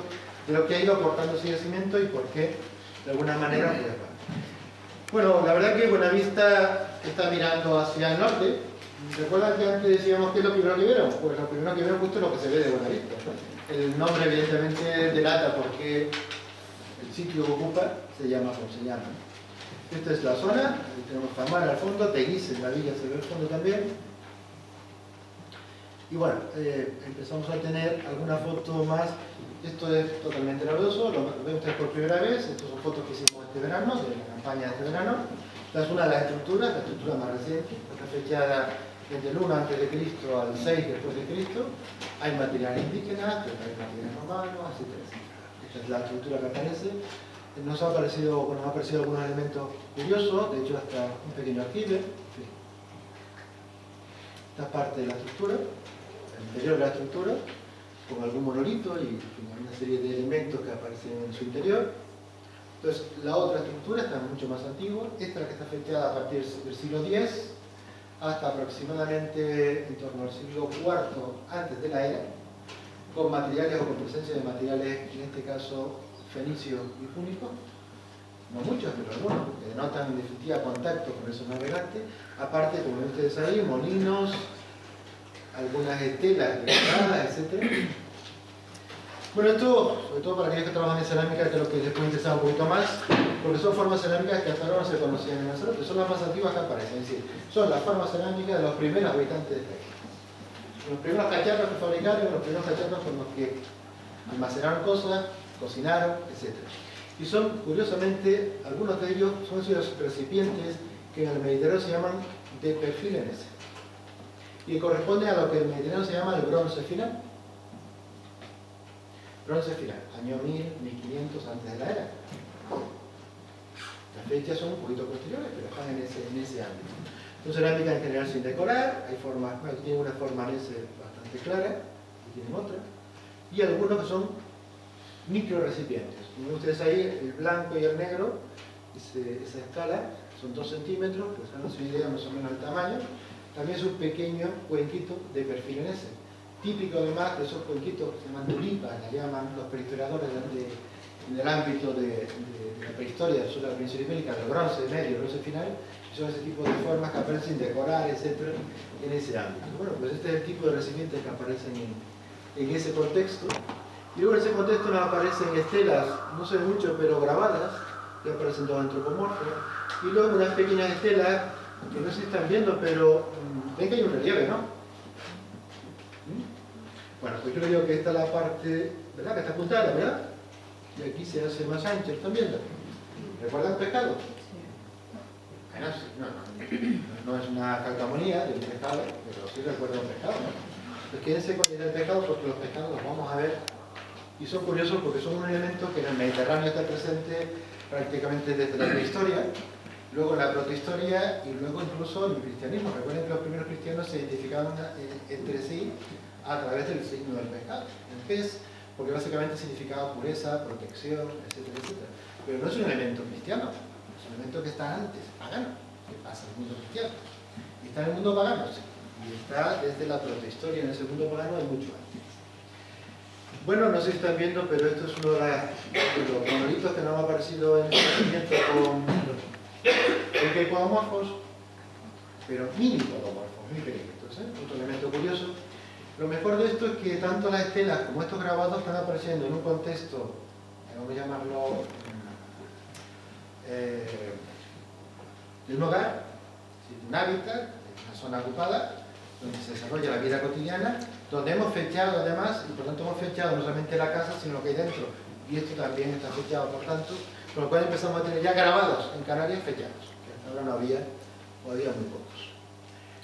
de lo que ha ido aportando ese yacimiento y por qué, de alguna manera, pues, bueno, la verdad que Buenavista está mirando hacia el norte. ¿Recuerdan que antes decíamos que es lo primero que vieron? Pues lo primero que vieron justo es lo que se ve de Buenavista. El nombre evidentemente delata porque el sitio que ocupa se llama como se llama. Esta es la zona, aquí tenemos Tamar al fondo, Teguise en la villa se ve al fondo también. Y bueno, empezamos a tener alguna foto más. Esto es totalmente novedoso, lo ven ustedes por primera vez. Estas son fotos que hicimos este verano, de la campaña de este verano. Esta es una de las estructuras, la estructura más reciente, está fechada desde el 1 a.C. al 6 después de Cristo. Hay materiales indígenas, pero hay materiales romanos, etcétera, etcétera. Esta es la estructura que aparece. Nos han aparecido algunos elementos curiosos, de hecho hasta un pequeño aljibe. Esta parte de la estructura, el interior de la estructura, con algún monolito y una serie de elementos que aparecen en su interior. Entonces, la otra estructura está mucho más antigua, esta es la que está fechada a partir del siglo X hasta aproximadamente en torno al siglo IV antes de la era, con materiales o con presencia de materiales, en este caso fenicios y púnicos, no muchos, pero algunos, que denotan en definitiva contacto con esos navegantes. Aparte, como ven ustedes ahí, molinos, algunas estelas decoradas, etc. Bueno, esto, sobre todo para aquellos que trabajan en cerámica, creo que les puede interesar un poquito más, porque son formas cerámicas que hasta ahora no se conocían en Lanzarote, son las más antiguas que aparecen, es decir, son las formas cerámicas de los primeros habitantes de esta isla. Los primeros cacharros que fabricaron, los primeros cacharros con los que almacenaron cosas, cocinaron, etc. Y son, curiosamente, algunos de ellos son esos recipientes que en el Mediterráneo se llaman de perfil en ese. Y corresponde a lo que en el Mediterráneo se llama el bronce final. Bronce final, año 1000, 1500 antes de la era. Las fechas son un poquito posteriores, pero están en ese ámbito. Son cerámicas en general sin decorar, hay formas, bueno, tienen una forma en ese bastante clara, y tienen otra, y algunos que son micro recipientes. Como ustedes ahí, el blanco y el negro, esa escala, son 2 centímetros, pues hagan su idea más o menos del tamaño. También es un pequeño cuenquito de perfil en ese. Típico además de esos cuenquitos que se llaman tulipas, la llaman los prehistoriadores en el ámbito de la prehistoria, sobre la península ibérica, del bronce medio, bronce final, y son ese tipo de formas que aparecen decorar, etc., en ese ámbito. Bueno, pues este es el tipo de recipientes que aparecen en ese contexto. Y luego en ese contexto nos aparecen estelas, no sé mucho, pero grabadas, que aparecen todas antropomorfas. Y luego unas pequeñas estelas, que no sé si están viendo, pero ven que hay un relieve, ¿no? Bueno, pues yo digo que esta es la parte, ¿verdad? Que está apuntada, ¿verdad? Y aquí se hace más ancha, ¿están viendo? ¿Recuerdan pescado? Bueno, no es una calcamonía de un pescado, pero sí recuerda un pescado, ¿no? Pues quédense con el pescado porque los pescados los vamos a ver y son curiosos porque son un elemento que en el Mediterráneo está presente prácticamente desde la prehistoria, luego en la protohistoria y luego incluso en el cristianismo. Recuerden que los primeros cristianos se identificaban entre sí a través del signo del pescado, el pez, porque básicamente significaba pureza, protección, etcétera, etcétera. Pero no es un elemento cristiano, es un elemento que está antes, pagano, que pasa en el mundo cristiano. Y está en el mundo pagano, sí. Y está desde la protohistoria, en ese mundo pagano hay mucho antes. Bueno, no sé si están viendo, pero esto es uno de los monolitos que nos ha aparecido en el conocimiento con podomorfos, pero mini podomorfos, muy pequeñitos, otro elemento curioso. Lo mejor de esto es que tanto las estelas como estos grabados están apareciendo en un contexto, vamos a llamarlo, de un hogar, un hábitat, una zona ocupada, donde se desarrolla la vida cotidiana, donde hemos fechado además, y por tanto hemos fechado no solamente la casa, sino lo que hay dentro, y esto también está fechado, por tanto, con lo cual empezamos a tener ya grabados en Canarias fechados, que hasta ahora no había, o había muy pocos.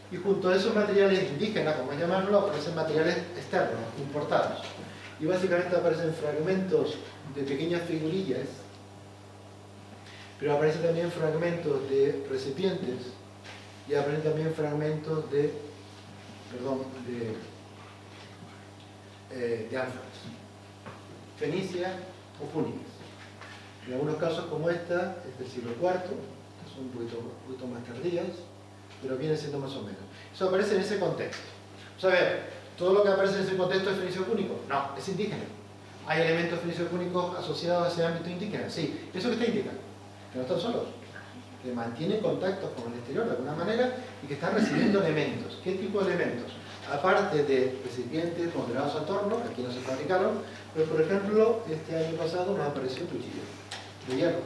Y junto a esos materiales indígenas, como llamarlo, aparecen materiales externos, importados. Y básicamente aparecen fragmentos de pequeñas figurillas, pero aparecen también fragmentos de recipientes, y aparecen también fragmentos de ánforas, fenicias o púnicas. En algunos casos como esta, es del siglo IV, que son un poquito más tardías, pero viene siendo más o menos. Eso aparece en ese contexto. O sea, a ver, ¿todo lo que aparece en ese contexto es fenicio púnico? No, es indígena. ¿Hay elementos fenicio púnicos asociados a ese ámbito indígena? Sí. ¿Eso qué está indicando? Que no están solos, que mantienen contactos con el exterior de alguna manera y que están recibiendo elementos. ¿Qué tipo de elementos? Aparte de recipientes moderados al torno, que aquí no se fabricaron, pero por ejemplo, este año pasado nos apareció un cuchillo de hierro,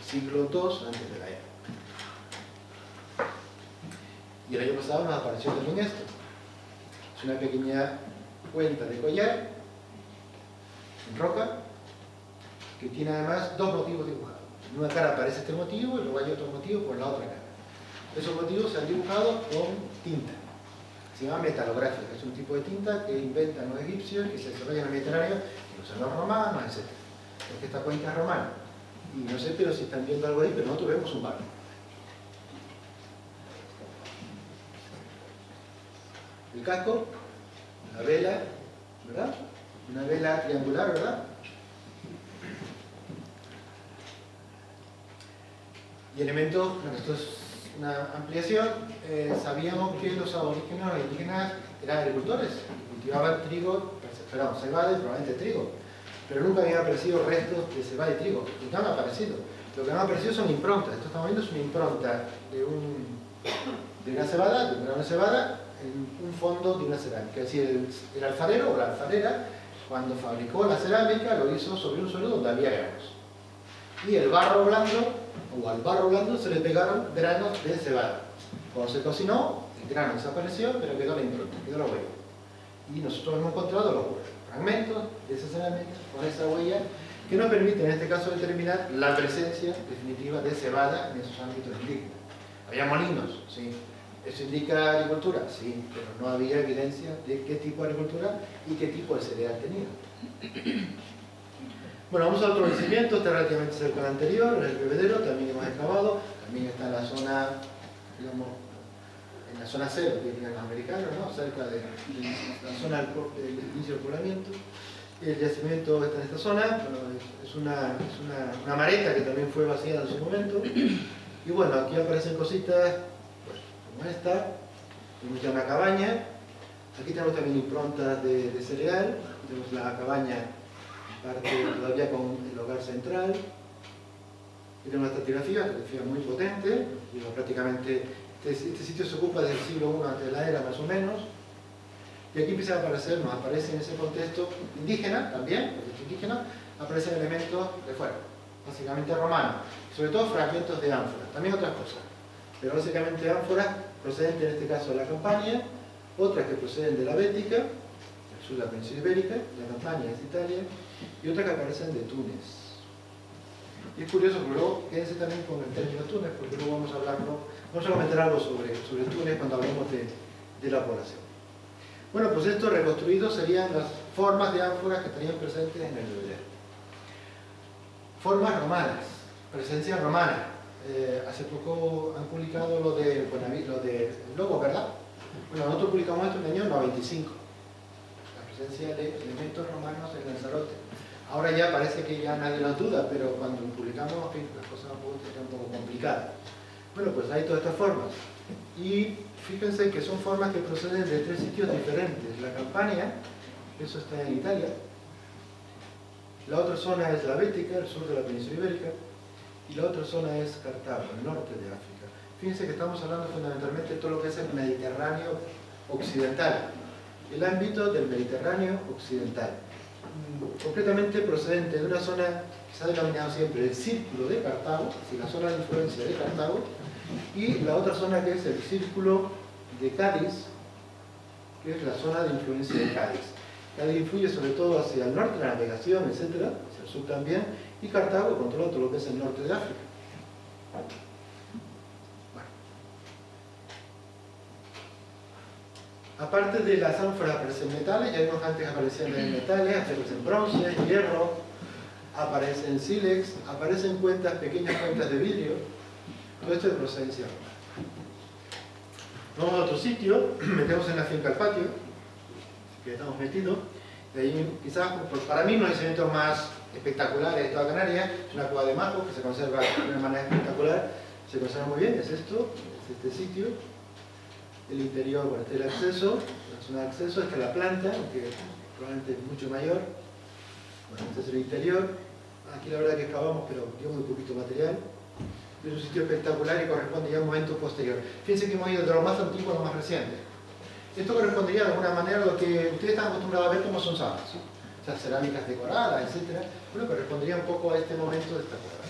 siglo II antes de la era. Y el año pasado nos apareció también esto. Es una pequeña cuenta de collar en roca que tiene además dos motivos dibujados. En una cara aparece este motivo y luego hay otro motivo por la otra cara. Esos motivos se han dibujado con tinta. Se llama metalográfica. Es un tipo de tinta que inventan los egipcios, que se desarrolla en el Mediterráneo, que usan los romanos, etc. Porque esta cuenca es romana. Y no sé, pero si están viendo algo ahí, pero nosotros vemos un barco. El casco, una vela, ¿verdad? Una vela triangular, ¿verdad? Y elementos, bueno, esto es una ampliación, sabíamos que los aborígenes, los indígenas, eran agricultores, cultivaban trigo, perdón, cebada y probablemente trigo, pero nunca habían aparecido restos de cebada y trigo, nunca han aparecido. Lo que han aparecido son improntas. Esto que estamos viendo es una impronta de una cebada, de un grano de cebada, en un fondo de una cerámica. Es decir, el alfarero o la alfarera, cuando fabricó la cerámica, lo hizo sobre un suelo donde había granos. Y el barro blando, o al barro blando, se le pegaron granos de cebada. Cuando se cocinó, el grano desapareció, pero quedó la impronta, quedó la huella. Y nosotros hemos encontrado los fragmentos de esa cerámica con esa huella que nos permite en este caso determinar la presencia definitiva de cebada en esos ámbitos indígenas. Había molinos, sí. ¿Eso indica agricultura? Sí, pero no había evidencia de qué tipo de agricultura y qué tipo de cereal tenía. Bueno, vamos a otro yacimiento, está relativamente cerca del anterior, en el bebedero, también hemos excavado, también está en la zona, digamos, en la zona cero, que dirían los americanos, ¿no? Cerca de la zona del inicio del poblamiento. El yacimiento está en esta zona, bueno, es una mareta que también fue vaciada en su momento. Y bueno, aquí aparecen cositas pues, como esta, tenemos ya una cabaña, aquí tenemos también improntas de cereal, tenemos la cabaña parte todavía con el hogar central. Aquí tenemos una estratigrafía muy potente, digo, prácticamente este sitio se ocupa del siglo I antes de la era más o menos. Y aquí empieza a aparecer, nos aparece en ese contexto indígena también, contexto indígena, aparecen elementos de fuera, básicamente romanos, sobre todo fragmentos de ánforas, también otras cosas, pero básicamente ánforas procedentes en este caso de la Campania, otras que proceden de la Bética, del sur de la península ibérica, la Campania es Italia, y otras que aparecen de Túnez. Y es curioso, porque luego quédense también con el término Túnez, porque luego vamos a hablar, vamos a comentar algo sobre Túnez cuando hablemos de la población. Bueno, pues estos reconstruidos serían las formas de ánforas que estarían presentes en el Belvedere. Formas romanas, presencia romana. Hace poco han publicado lo de Lobos, ¿verdad? Bueno, nosotros publicamos esto en el año 95. La presencia de elementos romanos en Lanzarote. Ahora ya parece que ya nadie los duda, pero cuando publicamos, en fin, las cosas están un poco complicadas. Bueno, pues hay todas estas formas. Y fíjense que son formas que proceden de 3 sitios diferentes. La Campania, eso está en Italia. La otra zona es la Bética, el sur de la península ibérica. Y la otra zona es Cartago, el norte de África. Fíjense que estamos hablando fundamentalmente de todo lo que es el Mediterráneo occidental. El ámbito del Mediterráneo occidental. Completamente procedente de una zona que se ha denominado siempre el Círculo de Cartago, es decir, la zona de influencia de Cartago, y la otra zona que es el Círculo de Cádiz, que es la zona de influencia de Cádiz. Cádiz influye sobre todo hacia el norte, la navegación, etc., hacia el sur también, y Cartago controla todo lo que es el norte de África. Bueno. Aparte de las ánforas aparecen metales, ya vimos que antes aparecían metales, aparecen bronce, hierro, aparecen sílex, aparecen pequeñas cuentas de vidrio. Todo esto es de procedencia romana. Vamos a otro sitio, metemos en la finca al patio, que estamos metidos. De ahí, quizás, para mí, uno de los elementos más espectaculares de toda Canarias es una cueva de Majos, que se conserva de una manera espectacular, se conserva muy bien, es esto, es este sitio. El interior, bueno, este es el acceso, la zona de acceso, esta es la planta, que probablemente es mucho mayor. Bueno, este es el interior. Aquí la verdad que excavamos, pero dio muy poquito material. Es un sitio espectacular y corresponde ya a un momento posterior. Fíjense que hemos ido de lo más antiguo a lo más reciente. Esto correspondería de alguna manera a lo que ustedes están acostumbrados a ver como son salas, ¿sí? O sea, cerámicas decoradas, etc. Bueno, correspondería un poco a este momento de esta cueva.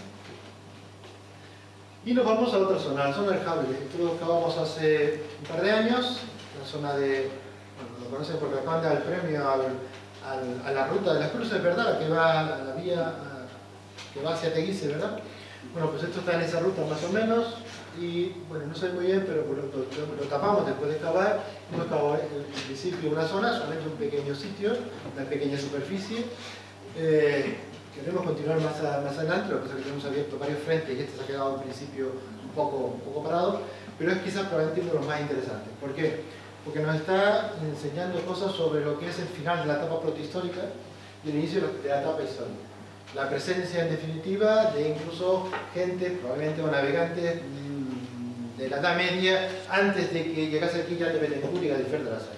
Y nos vamos a otra zona, la zona del Jable. Esto lo excavamos hace un par de años, la zona de, bueno, lo conocen porque acaban de dar el premio a la ruta de las cruces, ¿verdad? Que va a la vía que va hacia Teguise, ¿verdad? Bueno, pues esto está en esa ruta más o menos, y bueno, no sé muy bien, pero lo tapamos después de excavar. Hemos excavado en principio una zona, solamente un pequeño sitio, una pequeña superficie. Queremos continuar más adelante, lo que pasa es que tenemos abierto varios frentes y este se ha quedado en principio un poco parado, pero es quizás probablemente uno de los más interesantes. ¿Por qué? Porque nos está enseñando cosas sobre lo que es el final de la etapa protohistórica y el inicio de la etapa histórica. La presencia, en definitiva, de incluso gente, probablemente o navegantes de la Edad Media, antes de que llegase aquí ya de Betancourt y Gadifer de la Salle.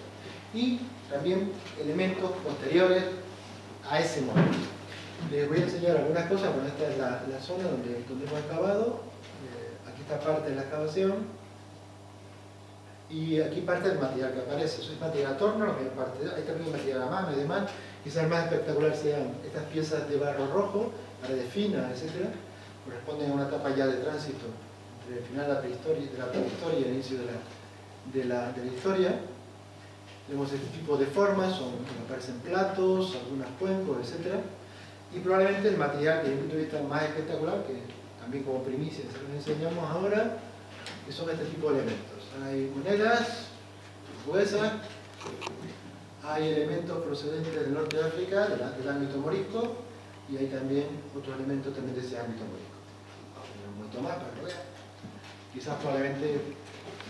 Y también elementos posteriores a ese momento. Les voy a enseñar algunas cosas. Bueno, esta es la zona donde hemos excavado. Aquí está parte de la excavación. Y aquí parte del material que aparece. Eso es material a torno, la mayor parte. Hay también material a mano y demás. Quizás el más espectacular sean estas piezas de barro rojo, paredes finas, etc. Corresponden a una etapa ya de tránsito entre el final de la prehistoria y el inicio de la historia. Tenemos este tipo de formas, aparecen platos, algunos cuencos, etc. Y probablemente el material desde el punto de vista más espectacular, que también como primicia se los enseñamos ahora, que son este tipo de elementos. Hay monedas, huesas, hay elementos procedentes del norte de África, del ámbito morisco, y hay también otros elementos también de ese ámbito morisco. Un poquito más para que lo vean. Quizás probablemente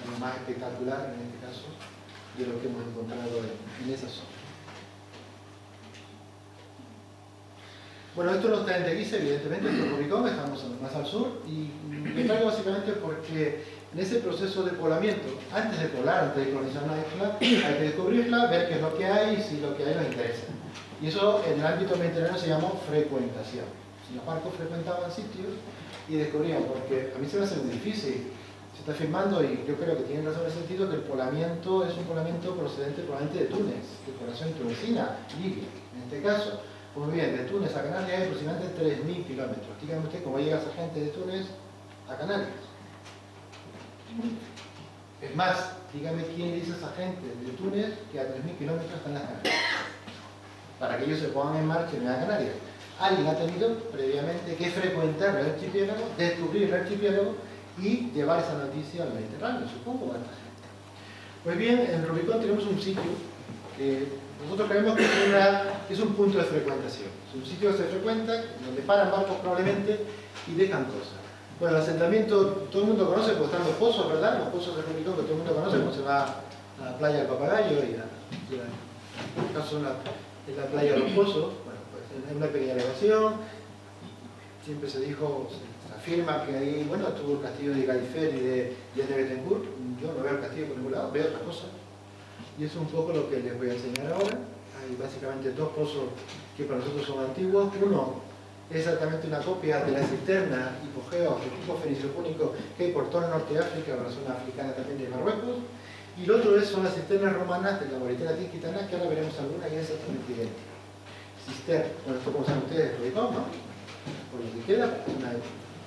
lo más espectacular en este caso de lo que hemos encontrado en esa zona. Bueno, esto no está en Teguise, evidentemente, esto es Rubicón, estamos más al sur, y lo traigo básicamente porque en ese proceso de poblamiento, antes de poblar, antes de colonizar una isla, hay que descubrirla, ver qué es lo que hay y si lo que hay nos interesa. Y eso en el ámbito mediterráneo se llama frecuentación. Si los barcos frecuentaban sitios y descubrían, porque a mí se me hace muy difícil. Si está afirmando, y yo creo que tienen razón en el sentido, que el poblamiento es un poblamiento procedente probablemente de Túnez, de población tunecina, Libia, en este caso. Muy bien, de Túnez a Canarias hay aproximadamente 3.000 kilómetros. Dígame usted cómo llega esa gente de Túnez a Canarias. Es más, dígame quién le dice a esa gente de Túnez que a 3.000 kilómetros están las Canarias. Para que ellos se pongan en marcha y vengan a Canarias. Alguien ha tenido previamente que frecuentar el archipiélago, descubrir el archipiélago y llevar esa noticia al Mediterráneo, supongo, a esta gente. Pues bien, en Rubicón tenemos un sitio que nosotros creemos que es un punto de frecuentación. Es un sitio que se frecuenta, donde paran barcos probablemente y dejan cosas. Bueno, el asentamiento todo el mundo conoce, porque están los pozos, ¿verdad? Los pozos de Rubicón que todo el mundo conoce, cuando se va a la playa del Papagayo y en este caso es la playa de los pozos. Bueno, pues es una pequeña elevación. Siempre se dijo, se afirma que ahí, bueno, estuvo el castillo de Galifer y de Betancourt. Yo no veo el castillo por ningún lado, veo otras cosas. Y eso es un poco lo que les voy a enseñar ahora. Hay básicamente dos pozos que para nosotros son antiguos. Uno es exactamente una copia de la cisterna hipogeo de tipo fenicio-púnico que hay por todo el norte de África, la zona africana también de Marruecos. Y el otro son las cisternas romanas de la Mauritania Tisquitana, que ahora veremos alguna que es exactamente idéntica. Cisterna, bueno, esto como saben ustedes, Rubicón, ¿no? Por lo que queda,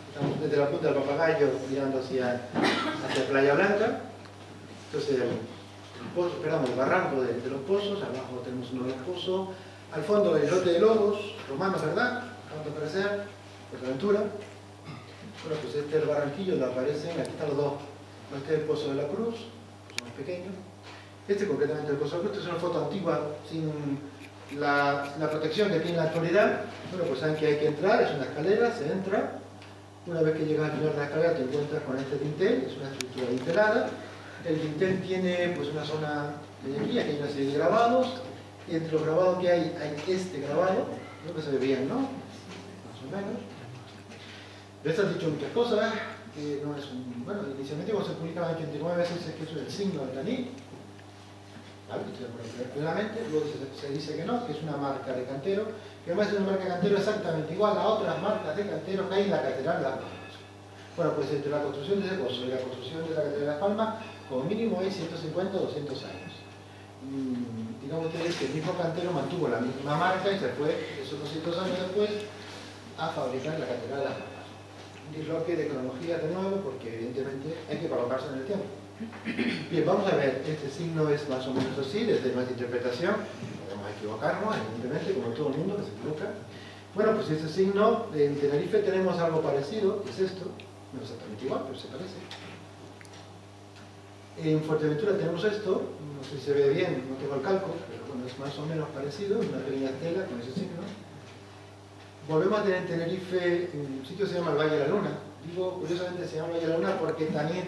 estamos desde la punta del Papagayo mirando hacia Playa Blanca. Entonces, el barranco de los pozos, abajo tenemos uno de los pozos, al fondo el lote de lobos, romanos, ¿verdad? Acabamos de aparecer, Fuerteventura. Bueno, pues este es el barranquillo donde aparecen, aquí están los dos. Este es el Pozo de la Cruz, pozo más pequeño. Este concretamente el Pozo de la Cruz, esta es una foto antigua, sin la protección que tiene en la actualidad. Bueno, pues saben que hay que entrar, es una escalera, se entra. Una vez que llegas al final de la escalera te encuentras con este dintel, es una estructura dintelada. El dintel tiene pues una zona de guía, que hay una serie de grabados, y entre los grabados que hay este grabado, creo que se ve bien, ¿no? Más o menos. De esto han dicho muchas cosas, que no es un... Bueno, inicialmente cuando se publicaba en 89 se dice que eso es el signo de Taní, ¿vale? Plenamente, luego se dice que no, que es una marca de cantero, que además es una marca de cantero exactamente igual a otras marcas de cantero que hay en la Catedral de Las Palmas. Bueno, pues entre la construcción de ese pozo y la construcción de la Catedral de Las Palmas, como mínimo hay 150 o 200 años. Digamos ustedes que el mismo cantero mantuvo la misma marca y se fue, esos 200 años después, a fabricar la Catedral de Las Palmas. Un disloque de cronología de nuevo, porque evidentemente hay que colocarse en el tiempo. Bien, vamos a ver, este signo es más o menos así, desde nuestra interpretación, podemos equivocarnos, evidentemente, como todo el mundo que se equivoca. Bueno, pues este signo, en Tenerife tenemos algo parecido, que es esto, no exactamente igual, pero se parece. En Fuerteventura tenemos esto, no sé si se ve bien, no tengo el calco, pero bueno, es más o menos parecido, una pequeña estela con ese signo. Volvemos a tener en Tenerife, un sitio que se llama el Valle de la Luna. Digo, curiosamente se llama Valle de la Luna porque también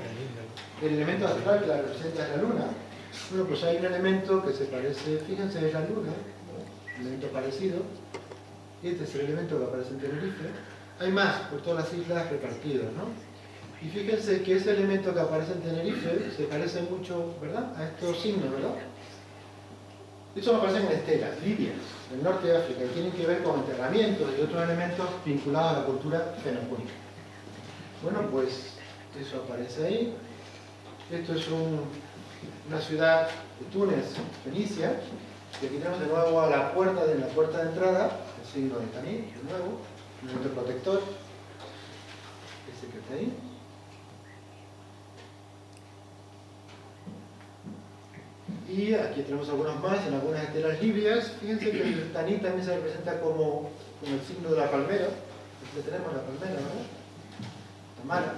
el elemento astral que la representa es la Luna. Bueno, pues hay un elemento que se parece, fíjense, es la Luna, ¿no? Un elemento parecido. Este es el elemento que aparece en Tenerife. Hay más por todas las islas repartidas, ¿no? Y fíjense que ese elemento que aparece en Tenerife se parece mucho, ¿verdad?, a estos signos, ¿verdad? Estos aparecen en estelas libias, del norte de África, y tienen que ver con enterramientos y otros elementos vinculados a la cultura fenopúnica. Bueno, pues eso aparece ahí. Esto es una ciudad de Túnez, Fenicia, y aquí tenemos de nuevo a la puerta de entrada, el signo de Taní, de nuevo, un elemento protector, ese que está ahí. Y aquí tenemos algunos más, en algunas estelas libias. Fíjense que el Taní también se representa como el signo de la palmera. Aquí tenemos la palmera, ¿verdad? Tamara,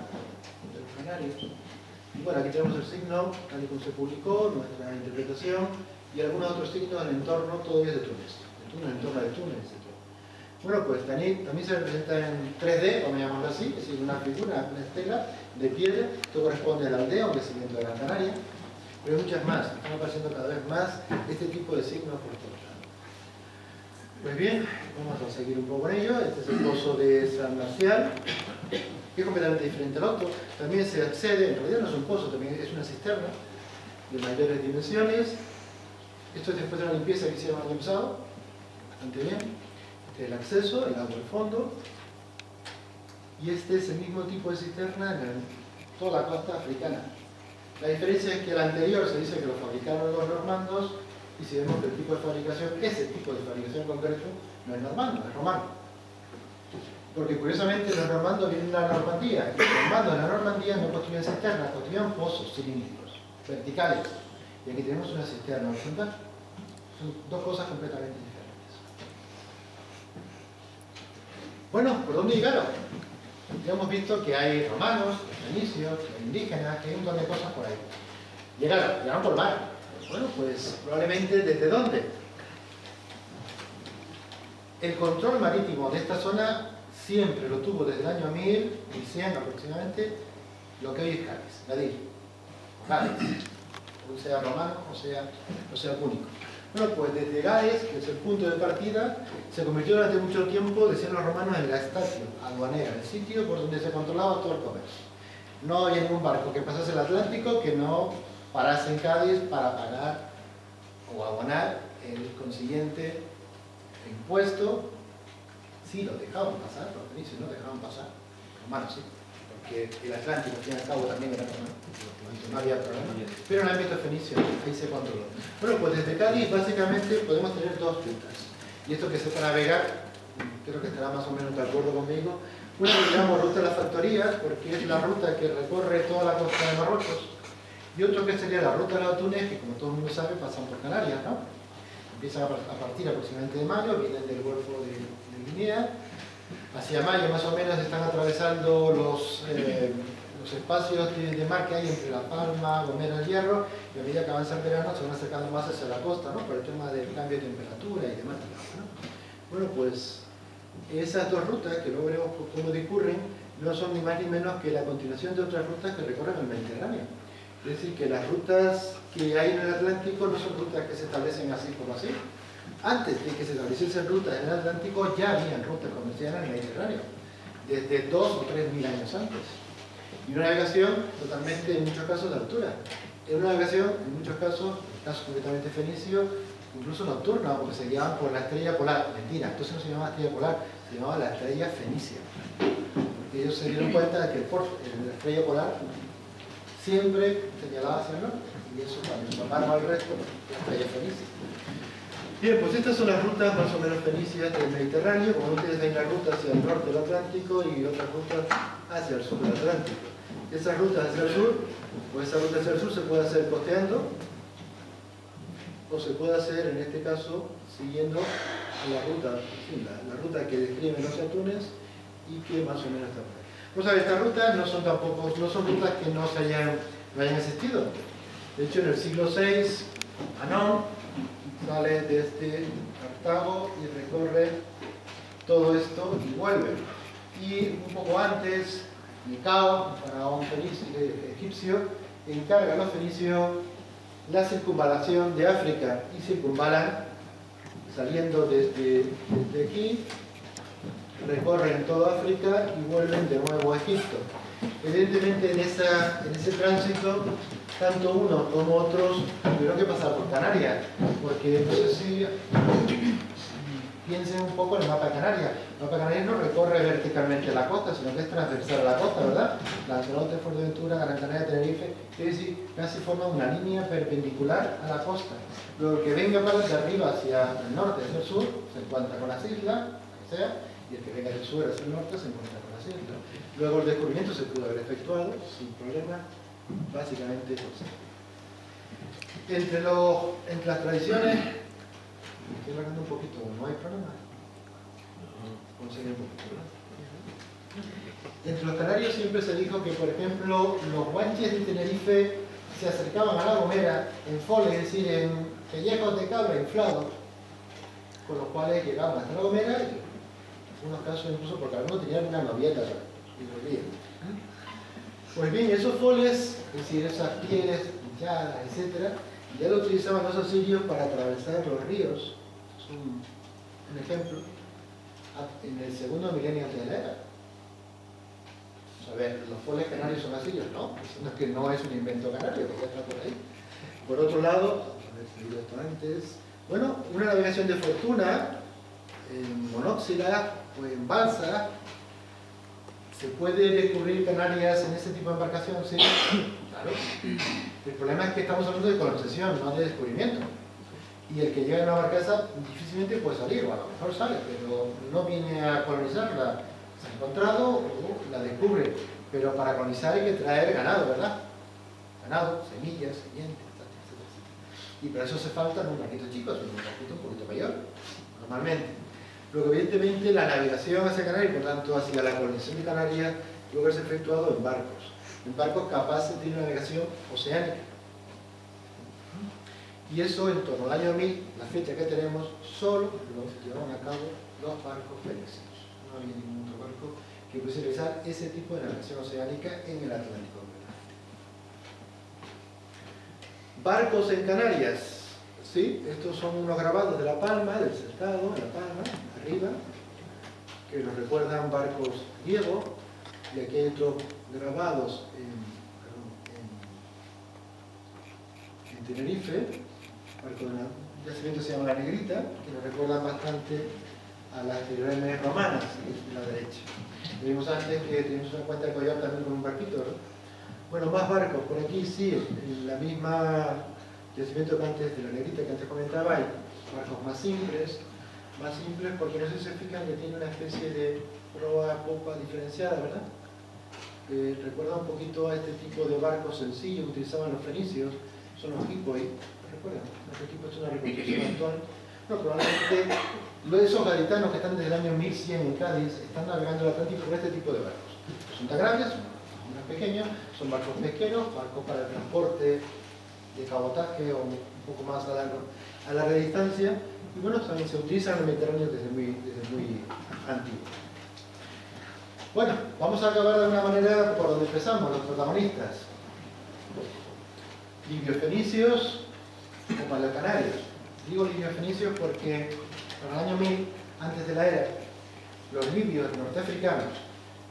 de los Canarios. Y bueno, aquí tenemos el signo, tal y como se publicó, nuestra interpretación, y algunos otros signos del entorno, todo es de Túnez. El entorno de Túnez, etc. Bueno, pues Taní también se representa en 3D, vamos a llamarlo así, es decir, una figura, una estela de piedra. Esto corresponde a la aldea, un yacimiento de Gran Canaria. Pero hay muchas más, están apareciendo cada vez más este tipo de signos por todos lados. Pues bien, vamos a seguir un poco en ello. Este es el pozo de San Marcial, que es completamente diferente al otro. También se accede, en realidad no es un pozo, también es una cisterna de mayores dimensiones. Esto es después de una limpieza que hicieron el año pasado, bastante bien. Este es el acceso, el agua al fondo. Y este es el mismo tipo de cisterna toda la costa africana. La diferencia es que el anterior se dice que lo fabricaron los normandos, y si vemos que el tipo de fabricación, ese tipo de fabricación concreto, no es normando, es romano. Porque curiosamente los normandos vienen de la Normandía, y los normandos de la Normandía no construían cisternas, construían pozos cilíndricos, verticales. Y aquí tenemos una cisterna horizontal. Son dos cosas completamente diferentes. Bueno, ¿por dónde llegaron? Ya hemos visto que hay romanos, fenicios, indígenas, que hay un montón de cosas por ahí. Llegaron por mar. Bueno, pues probablemente ¿desde dónde? El control marítimo de esta zona siempre lo tuvo desde el año 1100 aproximadamente lo que hoy es Cádiz, Gades, o sea romano o sea púnico. Bueno, pues desde Gades, que es el punto de partida, se convirtió durante mucho tiempo, decían los romanos, en la estación aduanera, el sitio por donde se controlaba todo el comercio. No había ningún barco que pasase el Atlántico que no parase en Cádiz para pagar o abonar el consiguiente impuesto. Sí, lo dejaban pasar, los fenicios no dejaban pasar, los romanos sí, porque el Atlántico, al fin y al cabo, también era romano, no había problema, pero en el ámbito fenicio ahí se controló. Bueno, pues desde Cádiz básicamente podemos tener dos rutas, y esto que se para navegar, creo que estará más o menos de acuerdo conmigo. Una que llamamos ruta de las factorías, porque es la ruta que recorre toda la costa de Marruecos, y otro que sería la ruta de los atunes, que como todo el mundo sabe pasan por Canarias, ¿no? Empiezan a partir aproximadamente de mayo, vienen del Golfo de Guinea, hacia mayo más o menos están atravesando los espacios de mar que hay entre La Palma, Gomera y Hierro, y a medida que avanza el verano se van acercando más hacia la costa, ¿no? Por el tema del cambio de temperatura y demás, ¿no? Bueno, pues esas dos rutas, que luego veremos cómo discurren, no son ni más ni menos que la continuación de otras rutas que recorren el Mediterráneo. Es decir, que las rutas que hay en el Atlántico no son rutas que se establecen así como así. Antes de que se estableciesen rutas en el Atlántico ya habían rutas comerciales en el Mediterráneo, desde 2.000 o 3.000 años antes. Y una navegación totalmente, en muchos casos, de altura. Es una navegación, en muchos casos, completamente fenicio, incluso nocturna, porque se guiaban por la estrella polar. Mentira, entonces no se llamaba estrella polar, se llamaba la estrella fenicia. Porque ellos se dieron cuenta de que la estrella polar siempre señalaba hacia el norte, y eso cuando tomaron al resto, la estrella fenicia. Bien, pues estas son las rutas más o menos fenicias del Mediterráneo. Como ustedes ven, la ruta hacia el norte del Atlántico y otras rutas hacia el sur del Atlántico. Esas rutas hacia el sur, pues esa ruta hacia el sur se puede hacer costeando, o se puede hacer, en este caso, siguiendo la ruta, la ruta que describen los atunes y que más o menos está por ahí. Pues a ver, estas rutas no son rutas que no hayan existido. De hecho, en el siglo VI, Anón sale desde Cartago y recorre todo esto y vuelve. Y un poco antes, Nicao, faraón egipcio, encarga a los fenicios la circunvalación de África y circunvalan saliendo desde aquí, recorren toda África y vuelven de nuevo a Egipto. Evidentemente en ese tránsito, tanto uno como otros tuvieron que pasar por Canarias, porque no sé si piensen un poco en el mapa de Canarias. El mapa de Canarias no recorre verticalmente la costa, sino que es transversal a la costa, ¿verdad? Lanzarote, Fuerteventura, Gran Canaria, Tenerife, es decir, casi forma una línea perpendicular a la costa. Lo que venga para de arriba hacia el norte, hacia el sur, se encuentra con las islas, que sea, y el que venga del sur hacia el norte se encuentra con las islas. Luego el descubrimiento se pudo haber efectuado sin problema, básicamente por sí. Entre las tradiciones, estoy hablando un poquito, no hay problema. Conseguir un poquito, ¿verdad? Entre los canarios siempre se dijo que, por ejemplo, los guanches de Tenerife se acercaban a La Gomera en fole, es decir, en pellejos de cabra inflados, con los cuales llegaban hasta La Gomera y en algunos casos incluso porque algunos tenían una novieta y volvían. Pues bien, esos foles, es decir, esas pieles hinchadas, etc., ya lo utilizaban los asirios para atravesar los ríos. Es un ejemplo en el segundo milenio antes de la era. A ver, los foles canarios son asirios, ¿no? Eso que no es un invento canario, que ya está por ahí. Por otro lado, he leído esto antes, bueno, una navegación de fortuna en monóxila o en balsa ¿Se puede descubrir Canarias en ese tipo de embarcación? Sí, claro. El problema es que estamos hablando de colonización, no de descubrimiento. Y el que llega en una barcaza difícilmente puede salir, o a lo mejor sale, pero no viene a colonizarla. Se ha encontrado o la descubre. Pero para colonizar hay que traer ganado, ¿verdad? Ganado, semillas, semientes, etc. Y para eso hace falta no un barquito chico, sino un barquito un poquito mayor, normalmente. Luego, evidentemente, la navegación hacia Canarias, por tanto, hacia la colonización de Canarias, tuvo que haberse efectuado en barcos capaces de navegación oceánica. Y eso en torno al año 1000, la fecha que tenemos, solo lo llevaron a cabo los barcos fenicios. No había ningún otro barco que pudiese realizar ese tipo de navegación oceánica en el Atlántico. Barcos en Canarias. Sí, estos son unos grabados de La Palma, del cercado, de La Palma, arriba, que nos recuerdan barcos griegos, y aquí hay otros grabados en Tenerife, barco de yacimiento se llama La Negrita, que nos recuerdan bastante a las triremes romanas, de la derecha. Vimos antes que teníamos una cuenta de collar también con un barquito, ¿no? Bueno, más barcos, por aquí sí, en la misma yacimiento que antes de La Negrita que antes comentaba, hay barcos más simples porque no sé si se fijan que tiene una especie de proa-popa diferenciada, ¿verdad? Recuerda un poquito a este tipo de barcos sencillos que utilizaban los fenicios, son los hipoi, ¿recuerdan? Este tipo es una reconstrucción actual. No, probablemente esos gaditanos que están desde el año 1100 en Cádiz están navegando el Atlántico con este tipo de barcos. Son tan grandes, son más pequeños, son barcos pesqueros, barcos para el transporte de cabotaje o un poco más a larga distancia, y bueno, también se utilizan en el Mediterráneo desde muy antiguo. Bueno, vamos a acabar de alguna manera por donde empezamos, los protagonistas. Libios fenicios o paleocanarios. Digo libios fenicios porque para el año 1000, antes de la era, los libios norteafricanos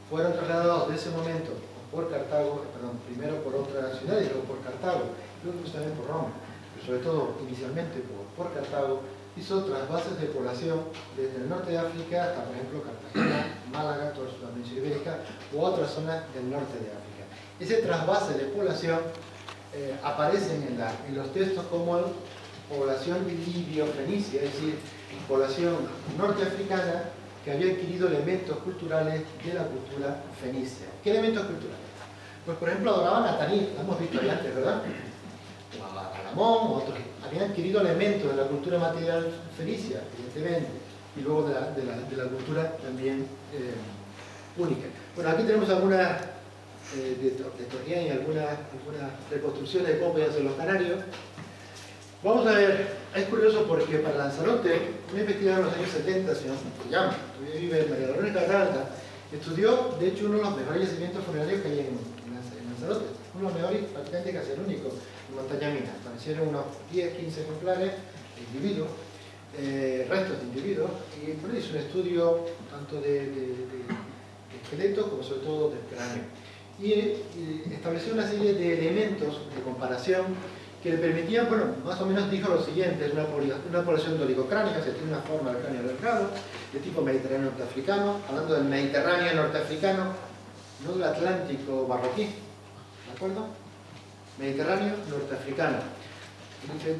fueron trasladados de ese momento por Cartago, primero por otras ciudades, luego por Cartago, luego también por Roma, pero sobre todo inicialmente por Cartago, hizo otras bases de población desde el norte de África hasta, por ejemplo, Cartagena, Málaga, toda la península ibérica, u otras zonas del norte de África. Ese trasvase de población aparecen en los textos como población libio-fenicia, es decir, población norteafricana que había adquirido elementos culturales de la cultura fenicia. ¿Qué elementos culturales? Pues, por ejemplo, adoraban a Tanit, lo hemos visto ya antes, ¿verdad? O a Amón, otros. Habían adquirido elementos de la cultura material fenicia, evidentemente, y luego de la cultura también única. Bueno, aquí tenemos algunas de Torrián y algunas reconstrucciones de cómo podían ser los canarios. Vamos a ver, es curioso porque para Lanzarote, una investigadora en los años 70, se llama, todavía vive María Dolores Garralda, estudió, de hecho, uno de los mejores yacimientos funerarios que hay en Lanzarote, uno de los mejores, prácticamente casi el único, en Montaña Mina. Aparecieron unos 10-15 ejemplares de individuos, restos de individuos, y bueno, hizo un estudio tanto de esqueletos como sobre todo del cráneo. Y estableció una serie de elementos de comparación que le permitían, bueno, más o menos dijo lo siguiente: es una población de oligocránica, se tiene una forma del cráneo alargado, de tipo mediterráneo norteafricano, hablando del Mediterráneo norteafricano, no del Atlántico marroquí, ¿de acuerdo? Mediterráneo norteafricano.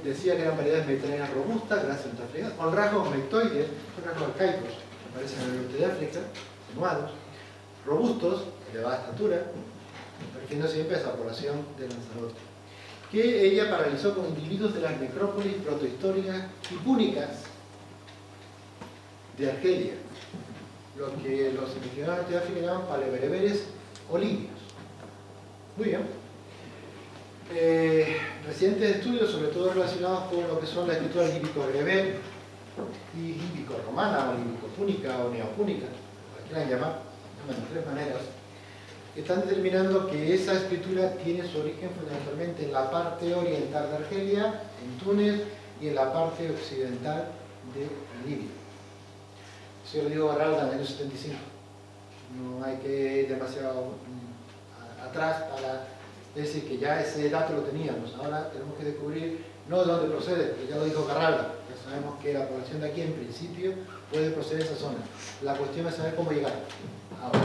Decía que eran variedades mediterráneas robustas, grasas norteafricanas, con rasgos mectoides, con rasgos arcaicos, que aparecen en el norte de África, atenuados, robustos, de elevada estatura, refiriendo siempre a esa población de Lanzarote, que ella paralizó con individuos de las necrópolis protohistóricas y púnicas de Argelia, lo que los investigadores de África llaman paleobereberes o libios. Muy bien. Recientes estudios, sobre todo relacionados con lo que son las escrituras líbico-bereber y líbico-romana, o líbico-púnica o neopúnica, como quieran llamar, de tres maneras, están determinando que esa escritura tiene su origen fundamentalmente en la parte oriental de Argelia, en Túnez, y en la parte occidental de Libia. Eso lo digo Garralda en el año 75. No hay que ir demasiado atrás para decir que ya ese dato lo teníamos. Ahora tenemos que descubrir no de dónde procede, porque ya lo dijo Garralda. Ya sabemos que la población de aquí en principio puede proceder de esa zona. La cuestión es saber cómo llegar ahora.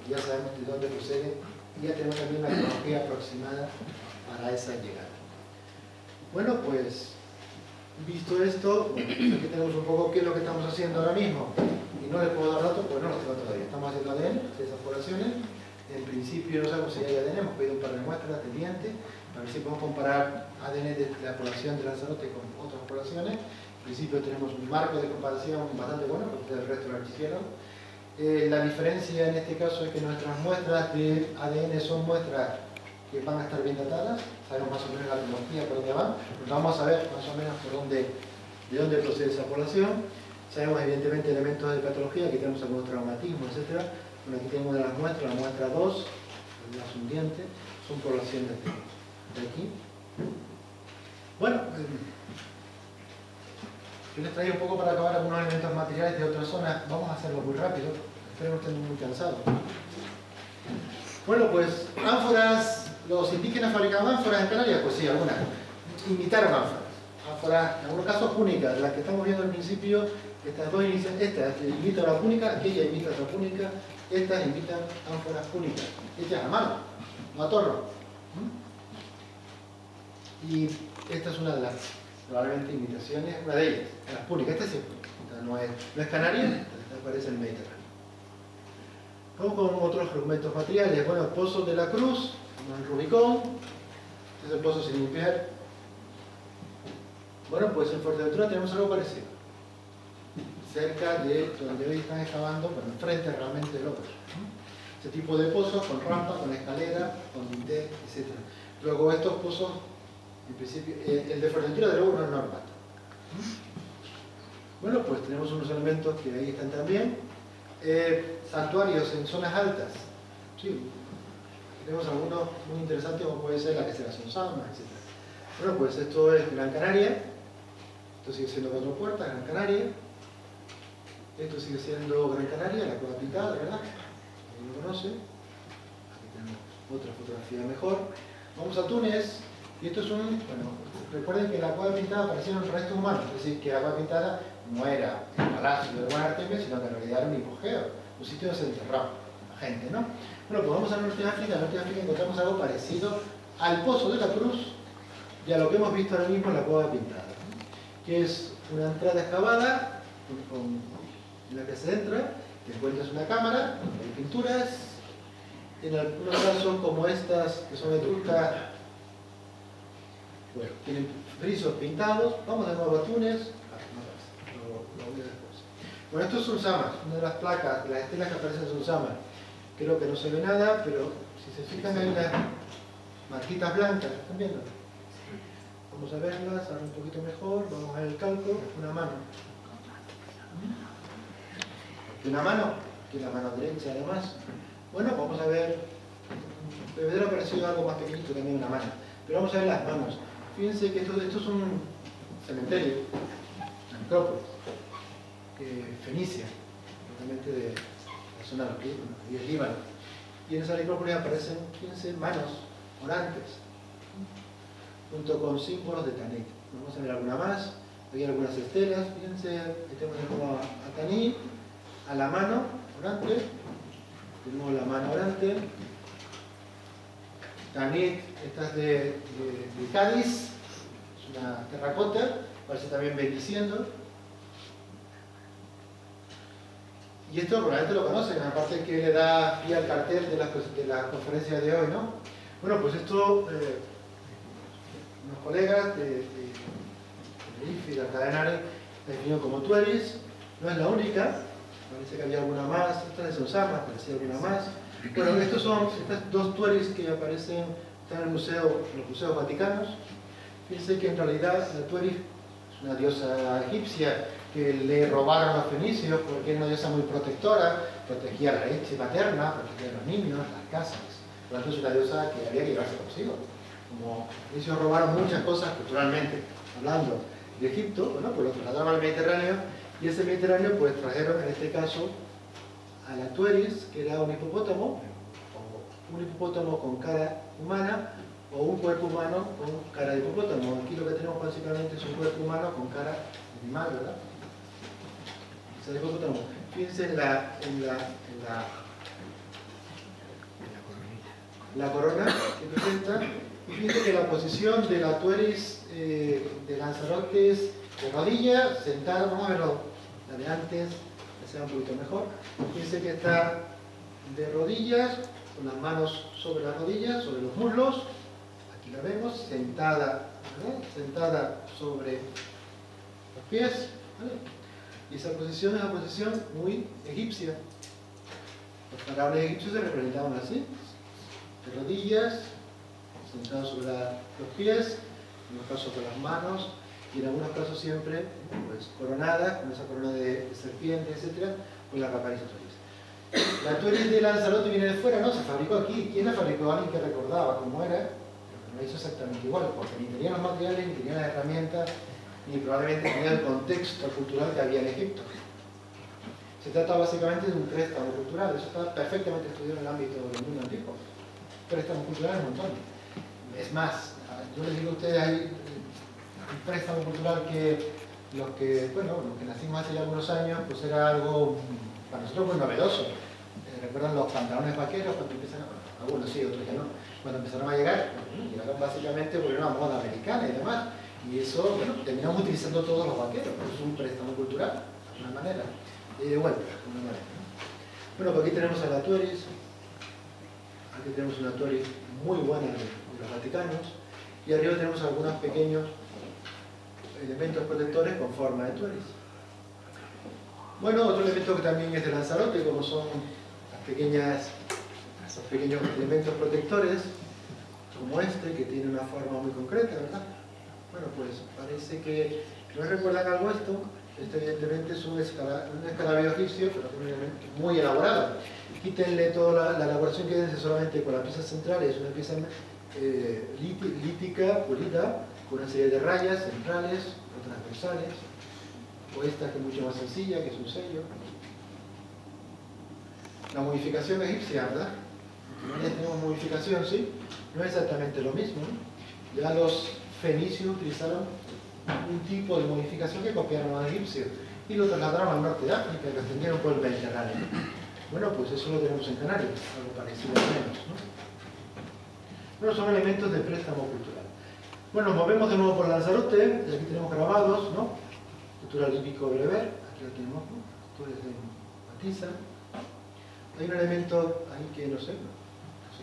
ya sabemos de dónde procede y ya tenemos también una cronología aproximada para esa llegada. Bueno, pues, visto esto, bueno, pues aquí tenemos un poco qué es lo que estamos haciendo ahora mismo. Y no les puedo dar datos, pues no los tengo todavía. Estamos haciendo ADN de esas poblaciones. En principio no sabemos si hay ADN, hemos pedido un par de muestras de dientes, a ver si podemos comparar ADN de la población de Lanzarote con otras poblaciones. En principio tenemos un marco de comparación bastante bueno, porque el resto del archipiélago. La diferencia en este caso es que nuestras muestras de ADN son muestras que van a estar bien datadas, sabemos más o menos la cronología por dónde van, pero vamos a ver más o menos de dónde procede esa población. Sabemos evidentemente elementos de patología, aquí tenemos algunos traumatismos, etc. Bueno, aquí tenemos de las muestras, la muestra 2, es un diente, son poblaciones de aquí. Bueno, yo les traía un poco para acabar algunos elementos materiales de otras zonas, vamos a hacerlo muy rápido, espero no estén muy cansados. Bueno, pues ánforas, los indígenas fabricaban ánforas en Canarias, pues sí, algunas. Imitaron ánforas. Ánforas, en algunos casos púnicas, las que estamos viendo al principio, estas dos esta imita la púnica, aquella imita la púnica, estas imitan ánforas púnicas, hechas a mano, no a torno. Y esta es una de las, probablemente, imitaciones, una de ellas, las púnicas, esta sí es púnica, no es canaria, esta aparece en el Mediterráneo. Vamos con otros fragmentos materiales. Bueno, el pozo de la Cruz, el Rubicón, este es el pozo sin limpiar. Bueno, pues en Fuerteventura tenemos algo parecido. Cerca de donde hoy están excavando, bueno, enfrente realmente del otro. Este tipo de pozos con rampa, con escalera, con dintel, etc. Luego estos pozos, en principio, el de Fuerteventura de luego no es normal. Bueno, pues tenemos unos elementos que ahí están también. Santuarios en zonas altas. Sí, tenemos algunos muy interesantes, como puede ser la que se las Sonsamas, etc. Bueno, pues esto es Gran Canaria. Esto sigue siendo Cuatro Puertas, Gran Canaria. Esto sigue siendo Gran Canaria, la Cueva Pintada, ¿verdad? ¿Alguien lo conoce? Aquí tenemos otra fotografía mejor. Vamos a Túnez. Y esto es un... Bueno, recuerden que en la Cueva Pintada aparecieron restos humanos. Es decir, que la Cueva Pintada no era el palacio de Juan Artemis, sino que en realidad era un hipogeo, un sitio donde se enterraba la gente, ¿no? Bueno, pues vamos a Norte de África. En Norte de África encontramos algo parecido al Pozo de la Cruz y a lo que hemos visto ahora mismo en la Cueva Pintada, ¿no? Que es una entrada excavada en la que se entra, te encuentras una cámara, hay pinturas, en algunos casos como estas que son etruscas, bueno, tienen frisos pintados. Vamos de nuevo a Túnez. Lo voy a después. Bueno, esto es Sonsamas, una de las placas, las estelas que aparecen en Sonsamas. Creo que no se ve nada, pero si se fijan en las marquitas blancas, ¿están viendo? Vamos a verlas, ahora un poquito mejor, vamos a ver el calco, una mano. Aquí una mano, aquí la mano derecha además. Bueno, vamos a ver, bebedero ha parecido algo más pequeñito, también una mano. Pero vamos a ver las manos. Fíjense que esto es un cementerio, una necrópolis, fenicia, probablemente de la zona de hoy es Líbano. Y en esa necrópolis aparecen, fíjense, manos orantes, junto con símbolos de Tanit. Vamos a ver alguna más, hay algunas estelas, fíjense, aquí tenemos como a Tanit, a la mano orante, tenemos la mano orante, Tanit, esta es de Cádiz, es una terracota, parece también bendiciendo. Y esto probablemente lo conocen, aparte que le da pie al cartel de la conferencia de hoy, ¿no? Bueno, pues esto, unos colegas de IFI, de Alcalá de Henares, la definió como tueris, no es la única, parece que había alguna más, esta es de Sonsamas, parecía alguna más. Bueno, estos son estas dos tueris que aparecen, están en los museos vaticanos. Fíjense que en realidad la tueris es una diosa egipcia que le robaron a los fenicios porque era una diosa muy protectora, protegía la leche materna, protegía a los niños, las casas. Por lo tanto, es una diosa que había que llevarse consigo. Como los fenicios robaron muchas cosas culturalmente hablando de Egipto, bueno, pues lo trasladaron al Mediterráneo, y ese Mediterráneo pues trajeron en este caso a la tueris, que era un hipopótamo con cara humana, o un cuerpo humano con cara de hipopótamo. Aquí lo que tenemos básicamente es un cuerpo humano con cara de animal, ¿verdad? Fíjense en la corona que presenta. Y fíjense que la posición de la tueris de Lanzarote es de rodilla, sentada, vamos a verlo, la de antes, que sea un poquito mejor. Fíjense que está de rodillas, con las manos sobre las rodillas, sobre los muslos, aquí la vemos, sentada, ¿verdad? Sentada sobre los pies, ¿vale? Y esa posición es una posición muy egipcia. Los faraones egipcios se representaban así, de rodillas, sentados sobre los pies, en unos casos con las manos, y en algunos casos siempre pues, coronadas, con esa corona de serpiente, etc., con la capa toris. La tueris de Lanzarote viene de fuera, ¿no? Se fabricó aquí. ¿Quién la fabricó? Alguien que recordaba cómo era, pero no la hizo exactamente igual, porque ni tenía los materiales, ni tenía las herramientas, ni probablemente tenía el contexto cultural que había en Egipto. Se trata básicamente de un préstamo cultural, eso está perfectamente estudiado en el ámbito del mundo antiguo. Préstamos culturales un montón. Es más, yo les digo a ustedes, hay un préstamo cultural que los que nacimos hace ya algunos años, pues era algo para nosotros muy novedoso. ¿Recuerdan los pantalones vaqueros cuando empezaron? Algunos sí, otros ya no. Cuando empezaron a llegar, llegaron básicamente por una moda americana y demás. Y eso, terminamos utilizando todos los vaqueros, es un préstamo cultural, de alguna manera. Y de vuelta, de alguna manera. Bueno, pues aquí tenemos a la tueris. Aquí tenemos una tueris muy buena de los vaticanos. Y arriba tenemos algunos pequeños elementos protectores con forma de tueris. Bueno, otro elemento que también es de Lanzarote, como son esos pequeños elementos protectores, como este, que tiene una forma muy concreta, ¿verdad? Bueno, pues parece que, ¿no recuerdan algo esto? Este evidentemente es un escalabio egipcio, pero es un elemento muy elaborado. Quítenle toda la elaboración, quédense solamente con la pieza central, es una pieza lítica, pulida, con una serie de rayas centrales, transversales, o esta que es mucho más sencilla, que es un sello. La modificación egipcia, ¿verdad? Ya tenemos modificación, ¿sí? No es exactamente lo mismo, ¿no? Ya los fenicios utilizaron un tipo de modificación que copiaron a los egipcios y lo trasladaron al norte de África y lo extendieron por el Mediterráneo. Bueno, pues eso lo tenemos en Canarias, algo parecido al menos, ¿no? Bueno, son elementos de préstamo cultural. Bueno, nos movemos de nuevo por Lanzarote, y aquí tenemos grabados, ¿no? Cultura líbico bereber, aquí lo tenemos, ¿no? Esto es de Matiza. Hay un elemento ahí que, no sé,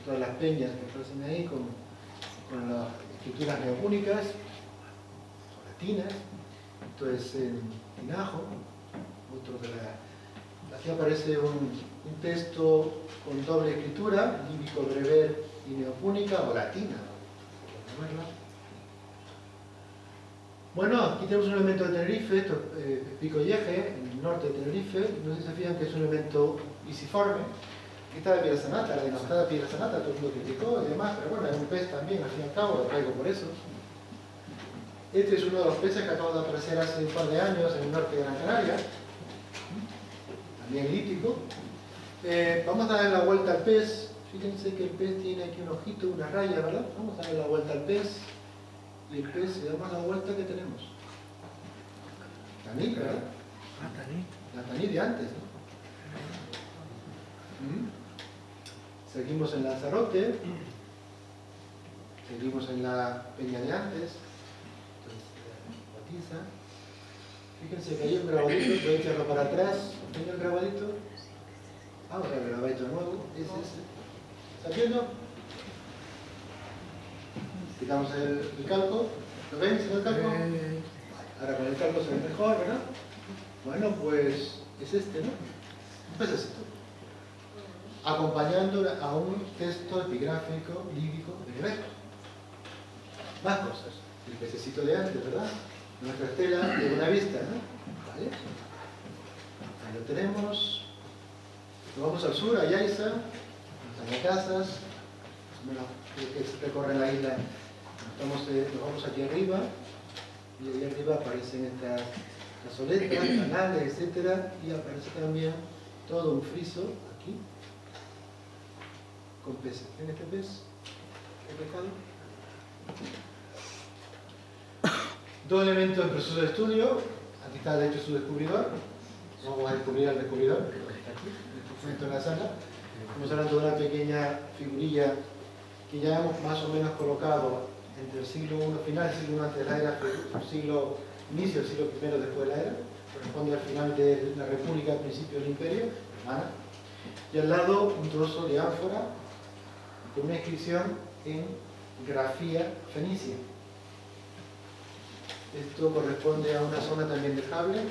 todas las peñas que aparecen ahí con las escrituras neopúnicas, o latinas. Esto es en Tinajo, otro de la... Aquí aparece un texto con doble escritura, líbico bereber y neopúnica, o latina, por llamarla. Bueno, aquí tenemos un elemento de Tenerife, esto es Pico Yeje, en el norte de Tenerife. No sé si se fijan que es un elemento isiforme. Aquí está la piedra sanata, la denostada piedra sanata, todo el mundo criticó y demás, pero bueno, es un pez también, al fin y al cabo, lo traigo por eso. Este es uno de los peces que acaba de aparecer hace un par de años en el norte de Gran Canaria, también lítico. Vamos a darle la vuelta al pez. Fíjense que el pez tiene aquí un ojito, una raya, ¿verdad? Vamos a darle la vuelta al pez. Y el pez, si damos la vuelta, ¿qué tenemos? Tanit, ¿verdad? Tanit. La tanit de antes, ¿no? Seguimos en Lanzarote. Seguimos en la peña de antes. Entonces, Batiza. Fíjense que hay un grabadito, voy a echarlo para atrás. ¿Tiene el grabadito? Vamos a ver el grabadito de nuevo. Es ese. ¿Está viendo? Quitamos el calco. ¿Lo ven sin el calco? Ahora con el calco se ve mejor, ¿verdad? Bueno, pues es este, ¿no? Pues es esto. Acompañando a un texto epigráfico líbico bereber. Más cosas. El pececito de antes, ¿verdad? Nuestra estela de Buenavista, ¿no? ¿Vale? Ahí lo tenemos. Nos vamos al sur, a Yaiza, a las casas, que se recorre la isla. Nos vamos aquí arriba, y ahí arriba aparecen estas cazoletas, canales, etc. Y aparece también todo un friso aquí, con peces. ¿Ven este pez? ¿Qué pescado? Dos elementos en proceso de estudio. Aquí está de hecho su descubridor. No vamos a descubrir al descubridor, pero está aquí, en este momento en la sala. Estamos hablando de una pequeña figurilla que ya hemos más o menos colocado entre el siglo I final, el siglo I antes de la era, inicio del siglo I después de la era, corresponde al final de la República, al principio del Imperio Romano, y al lado un trozo de ánfora con una inscripción en grafía fenicia. Esto corresponde a una zona también de Jable.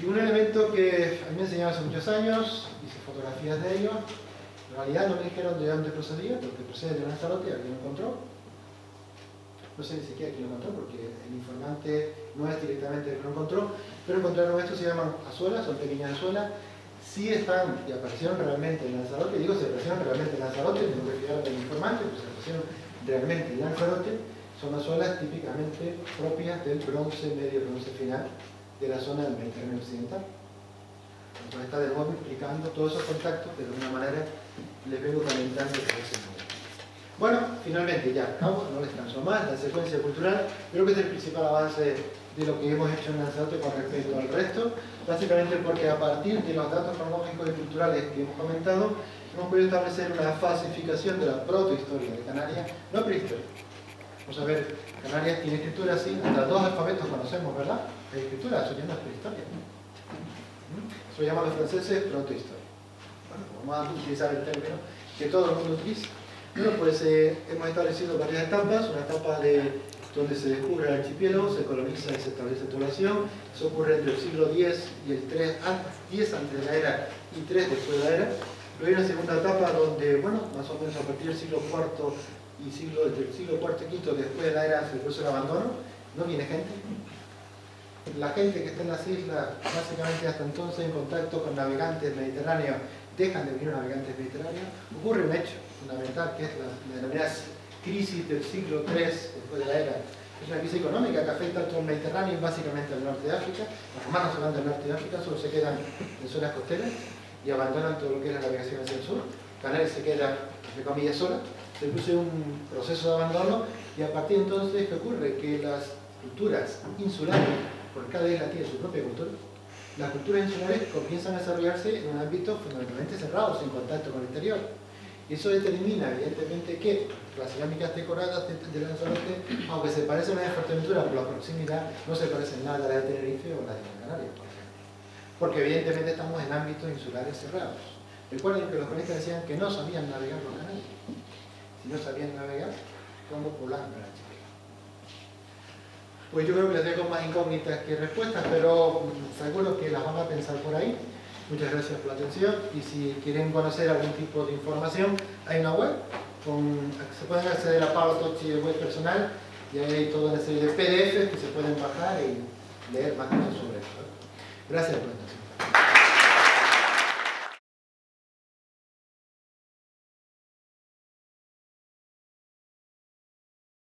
Y un elemento que a mí me enseñaron hace muchos años, hice fotografías de ello, en realidad no me dijeron de dónde procedía, porque procede de Lanzarote, alguien lo encontró. No sé ni siquiera quién lo encontró, porque el informante no es directamente el que lo encontró, pero encontraron esto, se llaman azuelas, son pequeñas azuelas, sí están y aparecieron realmente en Lanzarote, digo se aparecieron realmente en Lanzarote, no me fijaron del informante, pues se aparecieron realmente en Lanzarote, son azuelas típicamente propias del bronce medio, bronce final, de la zona del Mediterráneo occidental. Entonces está de nuevo explicando todos esos contactos, pero de alguna manera les vengo comentando por ese modo. Bueno, finalmente ya acabo, no les canso más, la secuencia cultural, creo que es el principal avance de lo que hemos hecho en Lanzarote con respecto al resto, básicamente porque a partir de los datos cronológicos y culturales que hemos comentado, hemos podido establecer una falsificación de la protohistoria de Canarias, no prehistoria. Vamos a ver, Canarias tiene escritura así, hasta dos alfabetos conocemos, ¿verdad? La escritura, eso ya no es prehistoria. Eso lo llaman los franceses protohistoria. Bueno, vamos a utilizar el término que todo el mundo utiliza. Bueno, pues hemos establecido varias etapas, una etapa de donde se descubre el archipiélago, se coloniza y se establece población. Eso ocurre entre el siglo X y el 3, 10 antes de la era y 3 después de la era. Luego hay una segunda etapa donde, bueno, más o menos a partir del siglo IV y entre el siglo IV y V después de la era se produce el abandono, no viene gente. La gente que está en las islas, básicamente hasta entonces en contacto con navegantes mediterráneos, dejan de venir navegantes mediterráneos. Ocurre un hecho fundamental que es la denominada crisis del siglo III después de la era. Es una crisis económica que afecta a todo el Mediterráneo y básicamente al norte de África. Los romanos se van del norte de África, solo se quedan en zonas costeras y abandonan todo lo que es la navegación hacia el sur. Canarias se queda, entre comillas, sola. Se produce un proceso de abandono y a partir de entonces, ¿qué ocurre? Que las culturas insulares, porque cada isla tiene su propia cultura, las culturas insulares comienzan a desarrollarse en un ámbito fundamentalmente cerrado, sin contacto con el exterior. Y eso determina, evidentemente, que las cerámicas decoradas de Lanzarote, aunque se parecen a las de Fuerteventura por la proximidad, no se parecen nada a las de Tenerife o las de Gran Canaria, por ejemplo. Porque evidentemente estamos en ámbitos insulares cerrados. Recuerden que los cronistas decían que no sabían navegar los canarios. Si no sabían navegar, ¿cómo poblaban el archipiélago? Pues yo creo que les dejo más incógnitas que respuestas, pero seguro que las van a pensar por ahí. Muchas gracias por la atención y si quieren conocer algún tipo de información, hay una web, se pueden acceder a Pablo Tocci de web personal y hay toda una serie de PDFs que se pueden bajar y leer más cosas sobre esto. Gracias por la atención.